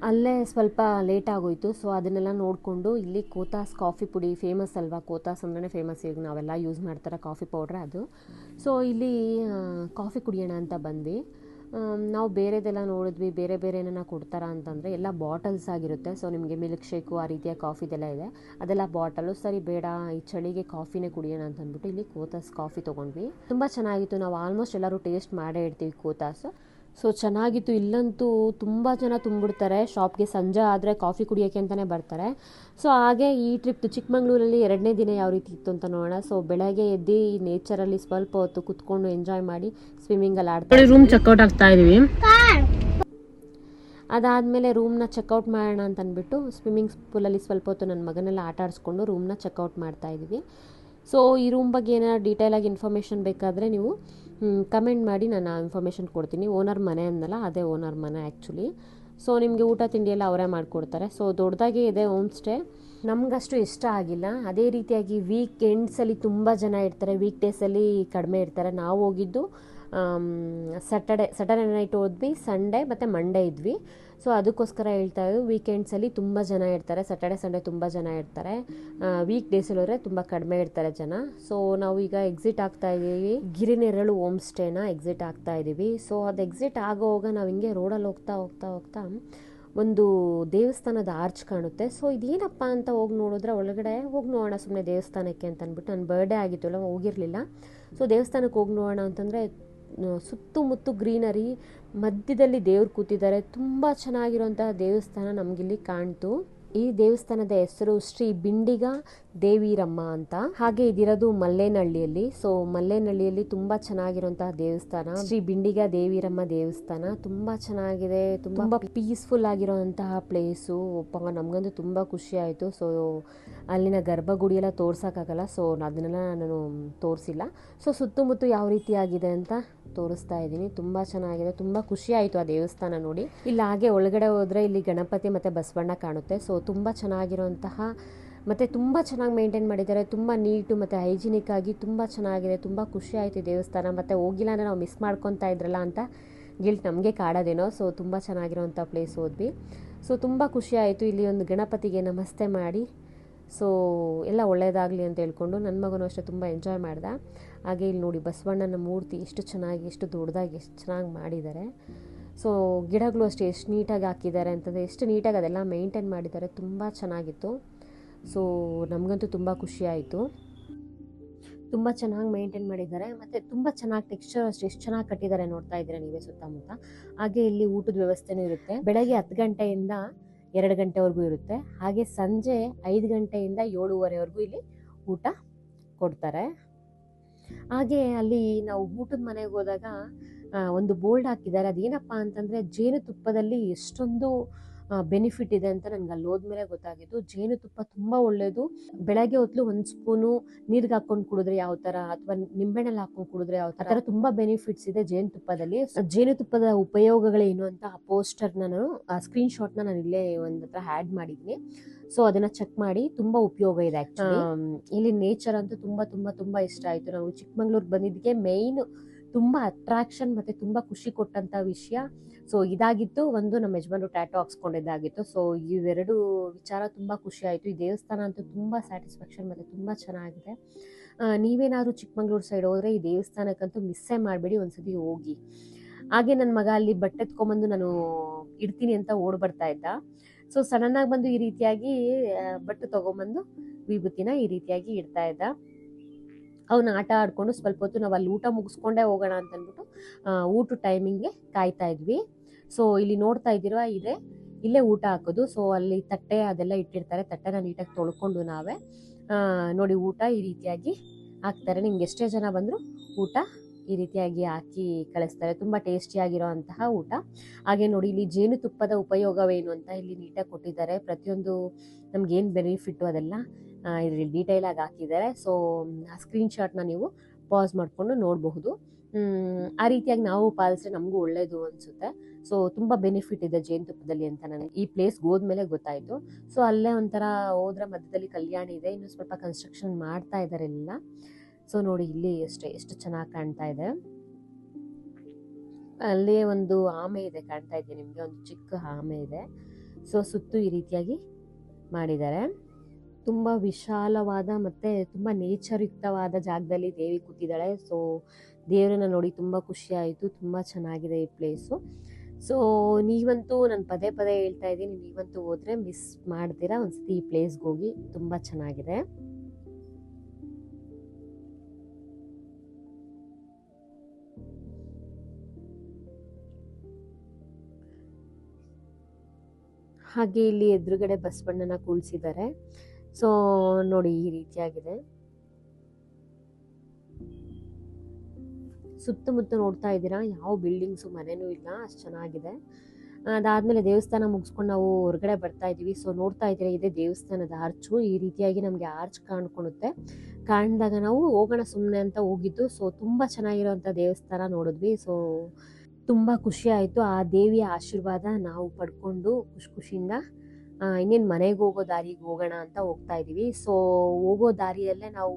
ಅಲ್ಲೇ ಸ್ವಲ್ಪ ಲೇಟ್ ಆಗೋಯ್ತು. ಸೊ ಅದನ್ನೆಲ್ಲ ನೋಡಿಕೊಂಡು ಇಲ್ಲಿ ಕೋತಾಸ್ ಕಾಫಿ ಪುಡಿ ಫೇಮಸ್ ಅಲ್ವಾ, ಕೋತಾಸ್ ಅಂದ್ರೆ ಫೇಮಸ್, ಈಗ ನಾವೆಲ್ಲ ಯೂಸ್ ಮಾಡ್ತಾರೆ ಕಾಫಿ ಪೌಡ್ರ್ ಅದು. ಸೊ ಇಲ್ಲಿ ಕಾಫಿ ಕುಡಿಯೋಣ ಅಂತ ಬಂದ್ವಿ. ನಾವು ಬೇರೆದೆಲ್ಲ ನೋಡಿದ್ವಿ, ಬೇರೆ ಬೇರೆ ಏನಾರ ಕೊಡ್ತಾರ ಅಂತಂದರೆ ಎಲ್ಲ ಬಾಟಲ್ಸ್ ಆಗಿರುತ್ತೆ. ಸೊ ನಿಮಗೆ ಮಿಲ್ಕ್ ಶೇಕು ಆ ರೀತಿಯ ಕಾಫಿದೆಲ್ಲ ಇದೆ, ಅದೆಲ್ಲ ಬಾಟಲು. ಸರಿ ಬೇಡ, ಈ ಚಳಿಗೆ ಕಾಫಿನೇ ಕುಡಿಯೋಣ ಅಂತ ಅಂದ್ಬಿಟ್ಟು ಇಲ್ಲಿ ಕೋತಾಸ್ ಕಾಫಿ ತೊಗೊಂಡ್ವಿ. ತುಂಬ ಚೆನ್ನಾಗಿತ್ತು. ನಾವು ಆಲ್ಮೋಸ್ಟ್ ಎಲ್ಲರೂ ಟೇಸ್ಟ್ ಮಾಡೇ ಇಡ್ತೀವಿ ಕೋತಾಸ್. ಸೊ ಚೆನ್ನಾಗಿತ್ತು. ಇಲ್ಲಂತೂ ತುಂಬ ಜನ ತುಂಬಿಡ್ತಾರೆ ಶಾಪ್ಗೆ, ಸಂಜೆ ಆದರೆ ಕಾಫಿ ಕುಡಿಯೋಕ್ಕೆ ಅಂತಲೇ ಬರ್ತಾರೆ. ಸೊ ಹಾಗೆ ಈ ಟ್ರಿಪ್ ಚಿಕ್ಕಮಂಗ್ಳೂರಲ್ಲಿ 2ನೇ ದಿನ ಯಾವ ರೀತಿ ಇತ್ತು ಅಂತ ನೋಡೋಣ. ಸೊ ಬೆಳಗ್ಗೆ ಎದ್ದು ಈ ನೇಚರಲ್ಲಿ ಸ್ವಲ್ಪ ಹೊತ್ತು ಕುತ್ಕೊಂಡು ಎಂಜಾಯ್ ಮಾಡಿ ಸ್ವಿಮ್ಮಿಂಗಲ್ಲಿ ಆಡ್ತಾ ರೂಮ್ ಚೆಕ್ಔಟ್ ಆಗ್ತಾ ಇದೀವಿ. ಅದಾದಮೇಲೆ ರೂಮ್ನ ಚೆಕ್ಔಟ್ ಮಾಡೋಣ ಅಂತ ಅಂದ್ಬಿಟ್ಟು ಸ್ವಿಮ್ಮಿಂಗ್ ಪೂಲಲ್ಲಿ ಸ್ವಲ್ಪ ಹೊತ್ತು ನನ್ನ ಮಗನೆಲ್ಲ ಆಟ ಆಡಿಸ್ಕೊಂಡು ರೂಮ್ನ ಚೆಕ್ಔಟ್ ಮಾಡ್ತಾ ಇದ್ದೀವಿ. ಸೊ ಈ ರೂಮ್ ಬಗ್ಗೆ ಏನಾದ್ರು ಡೀಟೇಲಾಗಿ ಇನ್ಫಾರ್ಮೇಷನ್ ಬೇಕಾದರೆ ನೀವು ಕಮೆಂಟ್ ಮಾಡಿ, ನಾನು ಆ ಇನ್ಫಾರ್ಮೇಷನ್ ಕೊಡ್ತೀನಿ. ಓನರ್ ಮನೆ ಅಂದಲ್ಲ, ಅದೇ ಓನರ್ ಮನೆ ಆ್ಯಕ್ಚುಲಿ. ಸೊ ನಿಮಗೆ ಊಟ ತಿಂಡಿ ಎಲ್ಲ ಅವರೇ ಮಾಡಿಕೊಡ್ತಾರೆ. ಸೊ ದೊಡ್ಡದಾಗಿ ಇದೆ ಹೋಮ್ ಸ್ಟೇ. ನಮಗಷ್ಟು ಇಷ್ಟ ಆಗಿಲ್ಲ. ಅದೇ ರೀತಿಯಾಗಿ ವೀಕ್ ಎಂಡ್ಸಲ್ಲಿ ತುಂಬ ಜನ ಇರ್ತಾರೆ, ವೀಕ್ ಡೇಸಲ್ಲಿ ಕಡಿಮೆ ಇರ್ತಾರೆ. ನಾವು ಹೋಗಿದ್ದು ಸ್ಯಾಟರ್ಡೆ ನೈಟ್ ಹೋದ್ವಿ, ಸಂಡೇ ಮತ್ತು ಮಂಡೇ ಇದ್ವಿ. ಸೊ ಅದಕ್ಕೋಸ್ಕರ ಹೇಳ್ತಾ ಇದ್ದು, ವೀಕೆಂಡ್ಸಲ್ಲಿ ತುಂಬ ಜನ ಇರ್ತಾರೆ, ಸ್ಯಾಟರ್ಡೆ ಸಂಡೇ ತುಂಬ ಜನ ಇರ್ತಾರೆ. ವೀಕ್ ಡೇಸಲ್ಲಿ ಹೋದರೆ ತುಂಬ ಕಡಿಮೆ ಇರ್ತಾರೆ ಜನ. ಸೊ ನಾವು ಈಗ ಎಕ್ಸಿಟ್ ಆಗ್ತಾ ಇದ್ದೀವಿ, ಗಿರಿನೆರಳು ಹೋಮ್ ಸ್ಟೇನ ಎಕ್ಸಿಟ್ ಆಗ್ತಾ ಇದ್ದೀವಿ. ಸೊ ಅದು ಎಕ್ಸಿಟ್ ಆಗೋವಾಗ ನಾವು ಹಿಂಗೆ ರೋಡಲ್ಲಿ ಹೋಗ್ತಾ ಒಂದು ದೇವಸ್ಥಾನದ ಆರ್ಚ್ ಕಾಣುತ್ತೆ. ಸೊ ಇದೇನಪ್ಪ ಅಂತ ಹೋಗಿ ನೋಡಿದ್ರೆ, ಒಳಗಡೆ ಹೋಗಿ ನೋಡೋಣ ಸುಮ್ಮನೆ ದೇವಸ್ಥಾನಕ್ಕೆ ಅಂತ ಅಂದ್ಬಿಟ್ಟು, ನನ್ನ ಬರ್ಡೇ ಆಗಿತ್ತು ಅಲ್ಲ, ಹೋಗಿರಲಿಲ್ಲ. ಸೊ ದೇವಸ್ಥಾನಕ್ಕೆ ಹೋಗಿ ನೋಡೋಣ ಅಂತಂದರೆ ಸುತ್ತಮುತ್ತ ಗ್ರೀನರಿ, ಮಧ್ಯದಲ್ಲಿ ದೇವ್ರು ಕೂತಿದ್ದಾರೆ. ತುಂಬ ಚೆನ್ನಾಗಿರೋಂತಹ ದೇವಸ್ಥಾನ ನಮಗಿಲ್ಲಿ ಕಾಣ್ತು. ಈ ದೇವಸ್ಥಾನದ ಹೆಸರು ಶ್ರೀ ಬಿಂಡಿಗ ದೇವೀರಮ್ಮ ಅಂತ. ಹಾಗೆ ಇದಿರೋದು ಮಲ್ಲೇನಹಳ್ಳಿಯಲ್ಲಿ. ಸೊ ಮಲ್ಲೇನಹಳ್ಳಿಯಲ್ಲಿ ತುಂಬ ಚೆನ್ನಾಗಿರುವಂತಹ ದೇವಸ್ಥಾನ ಶ್ರೀ ಬಿಂಡಿಗ ದೇವೀರಮ್ಮ ದೇವಸ್ಥಾನ. ತುಂಬ ಚೆನ್ನಾಗಿದೆ, ತುಂಬ ಪೀಸ್ಫುಲ್ ಆಗಿರೋಂತಹ ಪ್ಲೇಸು. ನಮಗಂತೂ ತುಂಬ ಖುಷಿ ಆಯಿತು. ಸೊ ಅಲ್ಲಿನ ಗರ್ಭಗುಡಿ ಎಲ್ಲ ತೋರ್ಸೋಕ್ಕಾಗಲ್ಲ, ಸೊ ಅದನ್ನೆಲ್ಲ ನಾನು ತೋರಿಸಿಲ್ಲ. ಸೊ ಸುತ್ತಮುತ್ತ ಯಾವ ರೀತಿ ಆಗಿದೆ ಅಂತ ತೋರಿಸ್ತಾ ಇದ್ದೀನಿ. ತುಂಬ ಚೆನ್ನಾಗಿದೆ, ತುಂಬ ಖುಷಿ ಆಯಿತು ಆ ದೇವಸ್ಥಾನ ನೋಡಿ. ಇಲ್ಲಿ ಹಾಗೆ ಒಳಗಡೆ ಹೋದರೆ ಇಲ್ಲಿ ಗಣಪತಿ ಮತ್ತು ಬಸವಣ್ಣ ಕಾಣುತ್ತೆ. ಸೊ ತುಂಬ ಚೆನ್ನಾಗಿರೋಂತಹ ಮತ್ತು ತುಂಬ ಚೆನ್ನಾಗಿ ಮೇಂಟೈನ್ ಮಾಡಿದ್ದಾರೆ. ತುಂಬ ನೀಟು ಮತ್ತು ಹೈಜಿನಿಕ್ ಆಗಿ ತುಂಬ ಚೆನ್ನಾಗಿದೆ. ತುಂಬ ಖುಷಿ ಆಯಿತು ದೇವಸ್ಥಾನ. ಮತ್ತು ಹೋಗಿಲ್ಲ ಅಂದರೆ ನಾವು ಮಿಸ್ ಮಾಡ್ಕೊತಾ ಇದ್ರಲ್ಲ ಅಂತ ಗಿಲ್ಟ್ ನಮಗೆ ಕಾಡೋದೇನೋ. ಸೊ ತುಂಬ ಚೆನ್ನಾಗಿರೋಂಥ ಪ್ಲೇಸ್ ಹೋದ್ವಿ. ಸೊ ತುಂಬ ಖುಷಿ ಆಯಿತು. ಇಲ್ಲಿ ಒಂದು ಗಣಪತಿಗೆ ನಮಸ್ತೆ ಮಾಡಿ, ಸೊ ಎಲ್ಲ ಒಳ್ಳೆಯದಾಗಲಿ ಅಂತ ಹೇಳ್ಕೊಂಡು ನನ್ನ ಮಗನೂ ಅಷ್ಟೇ ತುಂಬ ಎಂಜಾಯ್ ಮಾಡ್ದೆ. ಹಾಗೆ ಇಲ್ಲಿ ನೋಡಿ ಬಸವಣ್ಣನ ಮೂರ್ತಿ ಎಷ್ಟು ಚೆನ್ನಾಗಿ, ಎಷ್ಟು ದೊಡ್ಡದಾಗಿ, ಎಷ್ಟು ಚೆನ್ನಾಗಿ ಮಾಡಿದ್ದಾರೆ. ಸೊ ಗಿಡಗಳು ಅಷ್ಟೇ ಎಷ್ಟು ನೀಟಾಗಿ ಹಾಕಿದ್ದಾರೆ ಅಂತಂದರೆ, ಎಷ್ಟು ನೀಟಾಗಿ ಅದೆಲ್ಲ ಮೇಂಟೈನ್ ಮಾಡಿದ್ದಾರೆ. ತುಂಬ ಚೆನ್ನಾಗಿತ್ತು. ಸೊ ನಮಗಂತೂ ತುಂಬ ಖುಷಿ ಆಯಿತು. ತುಂಬ ಚೆನ್ನಾಗಿ ಮೇಂಟೈನ್ ಮಾಡಿದ್ದಾರೆ ಮತ್ತು ತುಂಬ ಚೆನ್ನಾಗಿ ಟೆಕ್ಸ್ಚರ್ ಅಷ್ಟೇ ಎಷ್ಟು ಚೆನ್ನಾಗಿ ಕಟ್ಟಿದ್ದಾರೆ, ನೋಡ್ತಾ ಇದ್ದೀರಾ ನೀವೇ ಸುತ್ತಮುತ್ತ. ಹಾಗೆ ಇಲ್ಲಿ ಊಟದ ವ್ಯವಸ್ಥೆನೂ ಇರುತ್ತೆ. ಬೆಳಗ್ಗೆ 10 ಗಂಟೆಯಿಂದ 2 ಗಂಟೆವರೆಗೂ ಇರುತ್ತೆ. ಹಾಗೆ ಸಂಜೆ 5 ಗಂಟೆಯಿಂದ 7:30ವರೆಗೂ ಇಲ್ಲಿ ಊಟ ಕೊಡ್ತಾರೆ. ಹಾಗೆ ಅಲ್ಲಿ ನಾವು ಊಟದ ಮನೆಗೆ ಹೋದಾಗ ಒಂದು ಬೋರ್ಡ್ ಹಾಕಿದ್ದಾರೆ. ಅದೇನಪ್ಪ ಅಂತಂದರೆ ಜೇನುತುಪ್ಪದಲ್ಲಿ ಎಷ್ಟೊಂದು ಬೆನಿಫಿಟ್ ಇದೆ ಅಂತ ನನಗೆ ಅಲ್ಲಿ ಹೋದ್ಮೇಲೆ ಗೊತ್ತಾಗಿತ್ತು. ಜೇನುತುಪ್ಪ ತುಂಬ ಒಳ್ಳೆಯದು. ಬೆಳಗ್ಗೆ ಹೊತ್ತು 1 ಸ್ಪೂನು ನೀರಿಗೆ ಹಾಕ್ಕೊಂಡು ಕುಡಿದ್ರೆ ಯಾವ ಥರ, ಅಥವಾ ನಿಂಬೆಣ್ಣೆಲ್ಲಿ ಹಾಕ್ಕೊಂಡು ಕುಡಿದ್ರೆ ಯಾವ ಥರ ತುಂಬ ಬೆನಿಫಿಟ್ಸ್ ಇದೆ ಜೇನುತುಪ್ಪದಲ್ಲಿ. ಜೇನುತುಪ್ಪದ ಉಪಯೋಗಗಳೇನು ಅಂತ ಆ ಪೋಸ್ಟರ್ನ ನಾನು, ಆ ಸ್ಕ್ರೀನ್ಶಾಟ್ನ ನಾನು ಇಲ್ಲೇ ಒಂದು ಹತ್ರ ಆ್ಯಡ್ ಮಾಡಿದ್ದೀನಿ. ಸೊ ಅದನ್ನು ಚೆಕ್ ಮಾಡಿ, ತುಂಬ ಉಪಯೋಗ ಇದೆ ಆ್ಯಕ್ಚುಲಿ. ಇಲ್ಲಿ ನೇಚರ್ ಅಂತೂ ತುಂಬ ತುಂಬ ತುಂಬ ಇಷ್ಟ ಆಯಿತು. ನಾವು ಚಿಕ್ಕಮಂಗ್ಳೂರಿಗೆ ಬಂದಿದ್ದಕ್ಕೆ ಮೇಯ್ನು ತುಂಬ ಅಟ್ರಾಕ್ಷನ್ ಮತ್ತು ತುಂಬ ಖುಷಿ ಕೊಟ್ಟಂಥ ವಿಷಯ ಸೊ ಇದಾಗಿತ್ತು. ಒಂದು ನಮ್ಮ ಯಜಮಾನರು ಟ್ಯಾಟೋ ಹಾಕ್ಸ್ಕೊಂಡಿದ್ದಾಗಿತ್ತು. ಸೊ ಇವೆರಡು ವಿಚಾರ ತುಂಬ ಖುಷಿ ಆಯಿತು. ಈ ದೇವಸ್ಥಾನ ಅಂತೂ ತುಂಬ ಸ್ಯಾಟಿಸ್ಫ್ಯಾಕ್ಷನ್ ಮತ್ತು ತುಂಬ ಚೆನ್ನಾಗಿದೆ. ನೀವೇನಾದ್ರು ಚಿಕ್ಕಮಂಗ್ಳೂರು ಸೈಡ್ ಹೋದರೆ ಈ ದೇವಸ್ಥಾನಕ್ಕಂತೂ ಮಿಸ್ಸೇ ಮಾಡಬೇಡಿ, ಒಂದ್ಸತಿ ಹೋಗಿ. ಹಾಗೆ ನನ್ನ ಮಗ ಅಲ್ಲಿ ಬಟ್ಟೆ ಎತ್ಕೊಂಬಂದು ನಾನು ಇಡ್ತೀನಿ ಅಂತ ಓಡ್ಬರ್ತಾ ಇದ್ದ. ಸೊ ಸಡನ್ನಾಗಿ ಬಂದು ಈ ರೀತಿಯಾಗಿ ಬಟ್ಟೆ ತೊಗೊಂಬಂದು ವಿಭೂತಿನ ಈ ರೀತಿಯಾಗಿ ಇಡ್ತಾ ಇದ್ದ. ಅವನ್ನ ಆಟ ಆಡಿಕೊಂಡು ಸ್ವಲ್ಪ ಹೊತ್ತು ನಾವು ಅಲ್ಲಿ ಊಟ ಮುಗಿಸ್ಕೊಂಡೇ ಹೋಗೋಣ ಅಂತ ಅಂದ್ಬಿಟ್ಟು ಊಟ ಟೈಮಿಂಗ್ಗೆ ಕಾಯ್ತಾ ಇದ್ವಿ. ಸೊ ಇಲ್ಲಿ ನೋಡ್ತಾ ಇದ್ದೀರಾ, ಇಲ್ಲೇ ಊಟ ಹಾಕೋದು. ಸೊ ಅಲ್ಲಿ ತಟ್ಟೆ ಅದೆಲ್ಲ ಇಟ್ಟಿರ್ತಾರೆ, ತಟ್ಟೆನ ನೀಟಾಗಿ ತೊಳ್ಕೊಂಡು ನಾವೇ ನೋಡಿ ಊಟ ಈ ರೀತಿಯಾಗಿ ಹಾಕ್ತಾರೆ. ನಿಮ್ಗೆ ಎಷ್ಟೇ ಜನ ಬಂದರೂ ಊಟ ಈ ರೀತಿಯಾಗಿ ಹಾಕಿ ಕಳಿಸ್ತಾರೆ. ತುಂಬ ಟೇಸ್ಟಿಯಾಗಿರೋ ಅಂತಹ ಊಟ. ಹಾಗೆ ನೋಡಿ ಇಲ್ಲಿ ಜೇನುತುಪ್ಪದ ಉಪಯೋಗವೇನು ಅಂತ ಇಲ್ಲಿ ನೀಟಾಗಿ ಕೊಟ್ಟಿದ್ದಾರೆ. ಪ್ರತಿಯೊಂದು ನಮ್ಗೇನು ಬೆನಿಫಿಟ್ಟು ಅದೆಲ್ಲ ಇದರಲ್ಲಿ ಡೀಟೇಲಾಗಿ ಹಾಕಿದ್ದಾರೆ. ಸೊ ಆ ಸ್ಕ್ರೀನ್ಶಾಟ್ನ ನೀವು ಪಾಸ್ ಮಾಡಿಕೊಂಡು ನೋಡಬಹುದು. ಆ ರೀತಿಯಾಗಿ ನಾವು ಪಾಲಿಸಿದ್ರೆ ನಮಗೂ ಒಳ್ಳೇದು ಅನಿಸುತ್ತೆ. ಸೊ ತುಂಬ ಬೆನಿಫಿಟ್ ಇದೆ ಜೇನುತುಪ್ಪದಲ್ಲಿ ಅಂತ ನನಗೆ ಈ ಪ್ಲೇಸ್ಗೆ ಹೋದ್ಮೇಲೆ ಗೊತ್ತಾಯಿತು. ಸೊ ಅಲ್ಲೇ ಒಂಥರ ಹೋದ್ರೆ ಮಧ್ಯದಲ್ಲಿ ಕಲ್ಯಾಣಿ ಇದೆ, ಇನ್ನು ಸ್ವಲ್ಪ ಕನ್ಸ್ಟ್ರಕ್ಷನ್ ಮಾಡ್ತಾ ಇದ್ದಾರೆ ಎಲ್ಲ. ಸೊ ನೋಡಿ ಇಲ್ಲಿ ಎಷ್ಟು ಚೆನ್ನಾಗಿ ಕಾಣ್ತಾ ಇದೆ. ಅಲ್ಲಿ ಒಂದು ಆಮೆ ಇದೆ, ಕಾಣ್ತಾ ಇದೆ ನಿಮಗೆ, ಒಂದು ಚಿಕ್ಕ ಆಮೆ ಇದೆ. ಸೊ ಸುತ್ತು ಈ ರೀತಿಯಾಗಿ ಮಾಡಿದ್ದಾರೆ. ತುಂಬ ವಿಶಾಲವಾದ ಮತ್ತು ತುಂಬ ನೇಚರ್ಯುಕ್ತವಾದ ಜಾಗದಲ್ಲಿ ದೇವಿ ಕೂತಿದ್ದಾಳೆ. ಸೊ ದೇವರನ್ನ ನೋಡಿ ತುಂಬ ಖುಷಿ ಆಯಿತು. ತುಂಬ ಚೆನ್ನಾಗಿದೆ ಈ ಪ್ಲೇಸು. ಸೊ ನೀವಂತೂ ನಾನು ಪದೇ ಪದೇ ಹೇಳ್ತಾ ಇದ್ದೀನಿ, ನೀವಂತೂ ಹೋದರೆ ಮಿಸ್ ಮಾಡ್ತೀರಾ ಒಂದ್ಸತಿ ಈ ಪ್ಲೇಸ್ಗೆ ಹೋಗಿ, ತುಂಬ ಚೆನ್ನಾಗಿದೆ. ಹಾಗೆ ಇಲ್ಲಿ ಎದುರುಗಡೆ ಬಸವಣ್ಣನ ಕೂಳಿಸಿದ್ದಾರೆ. ಸೊ ನೋಡಿ ಈ ರೀತಿಯಾಗಿದೆ. ಸುತ್ತಮುತ್ತ ನೋಡ್ತಾ ಇದ್ದೀರಾ, ಯಾವ ಬಿಲ್ಡಿಂಗ್ಸು ಮನೆನೂ ಇಲ್ಲ, ಅಷ್ಟು ಚೆನ್ನಾಗಿದೆ. ಅದಾದಮೇಲೆ ದೇವಸ್ಥಾನ ಮುಗಿಸ್ಕೊಂಡು ನಾವು ಹೊರಗಡೆ ಬರ್ತಾ ಇದ್ದೀವಿ. ಸೊ ನೋಡ್ತಾ ಇದ್ದೀರಾ, ಇದೇ ದೇವಸ್ಥಾನದ ಆರ್ಚು. ಈ ರೀತಿಯಾಗಿ ನಮಗೆ ಆರ್ಚ್ ಕಾಣ್ಕೊಳುತ್ತೆ. ಕಾಣಿದಾಗ ನಾವು ಹೋಗೋಣ ಸುಮ್ಮನೆ ಅಂತ ಹೋಗಿದ್ದು. ಸೊ ತುಂಬ ಚೆನ್ನಾಗಿರೋವಂಥ ದೇವಸ್ಥಾನ ನೋಡಿದ್ವಿ. ಸೊ ತುಂಬ ಖುಷಿ ಆಯಿತು. ಆ ದೇವಿಯ ಆಶೀರ್ವಾದ ನಾವು ಪಡ್ಕೊಂಡು ಖುಷಿಯಿಂದ ಇನ್ನೇನು ಮನೆಗೆ ಹೋಗೋ ದಾರಿಗೆ ಹೋಗೋಣ ಅಂತ ಹೋಗ್ತಾ ಇದ್ದೀವಿ. ಸೊ ಹೋಗೋ ದಾರಿಯಲ್ಲೇ ನಾವು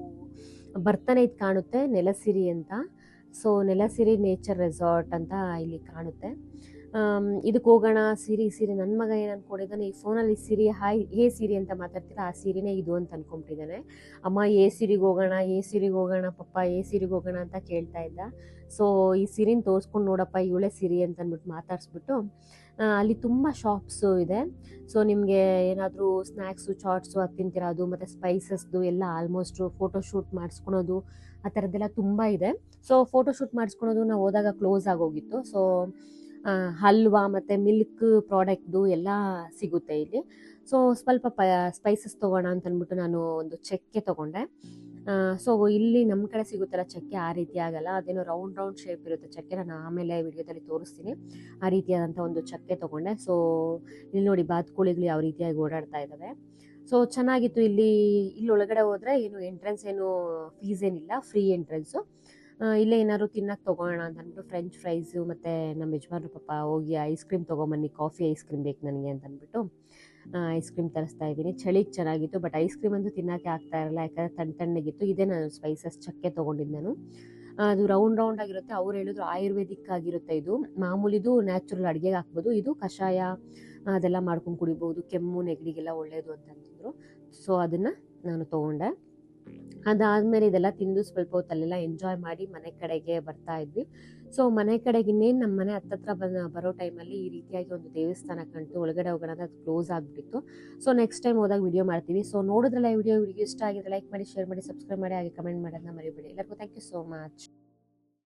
ಬರ್ತಾನೆ ಇದು ಕಾಣುತ್ತೆ, ನೆಲಸಿರಿ ಅಂತ. ಸೊ ನೆಲಸಿರಿ ನೇಚರ್ ರೆಸಾರ್ಟ್ ಅಂತ ಇಲ್ಲಿ ಕಾಣುತ್ತೆ. ಇದಕ್ಕೆ ಹೋಗೋಣ, ಸಿರಿ ನನ್ನ ಮಗ ಏನು ಅಂದ್ಕೊಂಡಿದ್ದಾನೆ, ಈ ಫೋನಲ್ಲಿ ಸಿರಿ ಹೇ ಸಿರಿ ಅಂತ ಮಾತಾಡ್ತೀರಾ, ಆ ಸಿರಿನೇ ಇದು ಅಂತ ಅಂದ್ಕೊಂಬಿಟ್ಟಿದ್ದಾನೆ. ಅಮ್ಮ ಸಿರಿಗೆ ಹೋಗೋಣ ಪಪ್ಪ, ಸಿರಿಗೆ ಹೋಗೋಣ ಅಂತ ಕೇಳ್ತಾ ಇದ್ದ. ಸೊ ಈ ಸಿರಿನ ತೋರಿಸ್ಕೊಂಡು ನೋಡಪ್ಪ, ಇವಳೆ ಸಿರಿ ಅಂತ ಅಂದ್ಬಿಟ್ಟು ಮಾತಾಡಿಸ್ಬಿಟ್ಟು ಅಲ್ಲಿ ತುಂಬ ಶಾಪ್ಸು ಇದೆ. ಸೊ ನಿಮಗೆ ಏನಾದರೂ ಸ್ನ್ಯಾಕ್ಸು, ಚಾಟ್ಸು ಅದು ತಿಂತಿರೋದು ಮತ್ತು ಸ್ಪೈಸಸ್ದು ಎಲ್ಲ ಆಲ್ಮೋಸ್ಟು ಫೋಟೋಶೂಟ್ ಮಾಡಿಸ್ಕೊಳೋದು ಆ ಥರದ್ದೆಲ್ಲ ತುಂಬ ಇದೆ. ಸೊ ಫೋಟೋಶೂಟ್ ಮಾಡಿಸ್ಕೊಳೋದು ನಾವು ಹೋದಾಗ ಕ್ಲೋಸ್ ಆಗೋಗಿತ್ತು. ಸೊ ಹಲ್ವಾ ಮತ್ತು ಮಿಲ್ಕ್ ಪ್ರಾಡಕ್ಟ್ದು ಎಲ್ಲ ಸಿಗುತ್ತೆ ಇಲ್ಲಿ. ಸೊ ಸ್ವಲ್ಪ ಸ್ಪೈಸಸ್ ತೊಗೋಣ ಅಂತ ಅಂದ್ಬಿಟ್ಟು ನಾನು ಒಂದು ಚಕ್ಕೆ ತೊಗೊಂಡೆ. ಸೊ ಇಲ್ಲಿ ನಮ್ಮ ಕಡೆ ಸಿಗುತ್ತಲ್ಲ ಚಕ್ಕೆ, ಆ ರೀತಿ ಆಗಲ್ಲ, ಅದೇನೋ ರೌಂಡ್ ಶೇಪ್ ಇರುತ್ತೆ ಚಕ್ಕೆ. ನಾನು ಆಮೇಲೆ ವಿಡಿಯೋದಲ್ಲಿ ತೋರಿಸ್ತೀನಿ. ಆ ರೀತಿಯಾದಂಥ ಒಂದು ಚಕ್ಕೆ ತೊಗೊಂಡೆ. ಸೊ ಇಲ್ಲಿ ನೋಡಿ ಬಾತುಕೋಳಿಗಳು ಯಾವ ರೀತಿಯಾಗಿ ಓಡಾಡ್ತಾ ಇದ್ದಾವೆ. ಸೊ ಚೆನ್ನಾಗಿತ್ತು. ಇಲ್ಲಿ ಒಳಗಡೆ ಹೋದರೆ ಏನು ಎಂಟ್ರೆನ್ಸ್ ಏನು ಫೀಸ್ ಏನಿಲ್ಲ, ಫ್ರೀ ಎಂಟ್ರೆನ್ಸು. ಇಲ್ಲೇ ಏನಾದ್ರು ತಿನ್ನಕ್ಕೆ ತೊಗೊಳ್ಳೋಣ ಅಂತ ಅಂದ್ಬಿಟ್ಟು ಫ್ರೆಂಚ್ ಫ್ರೈಸು ಮತ್ತು ನಮ್ಮ ಯಜಮಾನ್ರು ಪಾಪ ಹೋಗಿ ಐಸ್ ಕ್ರೀಮ್ ತೊಗೊಂಬನ್ನಿ, ಕಾಫಿ ಐಸ್ ಕ್ರೀಮ್ ಬೇಕು ನನಗೆ ಅಂತ ಅಂದ್ಬಿಟ್ಟು ಐಸ್ ಕ್ರೀಮ್ ತರಿಸ್ತಾ ಇದ್ದೀನಿ. ಚಳಿಗೆ ಚೆನ್ನಾಗಿತ್ತು, ಬಟ್ ಐಸ್ ಕ್ರೀಮ್ ಅಂತೂ ತಿನ್ನೋಕ್ಕೆ ಆಗ್ತಾ ಇರಲ್ಲ, ಯಾಕಂದರೆ ತಣ್ಣಗಿತ್ತು. ಇದೇ ನಾನು ಸ್ಪೈಸಸ್ ಚಕ್ಕೆ ತೊಗೊಂಡಿದ್ದು ನಾನು. ಅದು ರೌಂಡ್ ಆಗಿರುತ್ತೆ. ಅವ್ರು ಹೇಳಿದ್ರು ಆಯುರ್ವೇದಿಕ್ ಆಗಿರುತ್ತೆ ಇದು. ಮಾಮೂಲಿದು ನ್ಯಾಚುರಲ್ ಅಡುಗೆಗೆ ಹಾಕ್ಬೋದು, ಇದು ಕಷಾಯ ಅದೆಲ್ಲ ಮಾಡ್ಕೊಂಡು ಕುಡಿಬೋದು, ಕೆಮ್ಮು ನೆಗಡಿಗೆಲ್ಲ ಒಳ್ಳೆಯದು ಅಂತಂತಿದ್ರು. ಸೊ ಅದನ್ನು ನಾನು ತೊಗೊಂಡೆ. ಅದಾದಮೇಲೆ ಇದೆಲ್ಲ ತಿಂದು ಸ್ವಲ್ಪ ಹೊತ್ತು ಅಲ್ಲೆಲ್ಲ ಎಂಜಾಯ್ ಮಾಡಿ ಮನೆ ಕಡೆಗೆ ಬರ್ತಾ ಇದ್ವಿ. ಸೊ ಮನೆ ಕಡೆಗೆ ಇನ್ನೇನು ನಮ್ಮ ಮನೆ ಹತ್ತತ್ರ ಬರೋ ಟೈಮಲ್ಲಿ ಈ ರೀತಿಯಾಗಿ ಒಂದು ದೇವಸ್ಥಾನ ಕಾಣ್ತು. ಒಳಗಡೆ ಹೋಗೋಣ ಅದು ಕ್ಲೋಸ್ ಆಗಿಬಿಟ್ಟಿತ್ತು. ಸೊ ನೆಕ್ಸ್ಟ್ ಟೈಮ್ ಹೋದಾಗ ವಿಡಿಯೋ ಮಾಡ್ತೀವಿ. ಸೊ ನೋಡಿದ್ರಲ್ಲ ವಿಡಿಯೋ ಇಷ್ಟ ಆಗಿದ್ರೆ ಲೈಕ್ ಮಾಡಿ, ಶೇರ್ ಮಾಡಿ, ಸಬ್ಸ್ಕ್ರೈಬ್ ಮಾಡಿ, ಹಾಗೆ ಕಮೆಂಟ್ ಮಾಡೋದನ್ನ ಮರಿಬೇಡಿ. ಎಲ್ಲರಿಗೂ ಥ್ಯಾಂಕ್ ಯು ಸೋ ಮಚ್.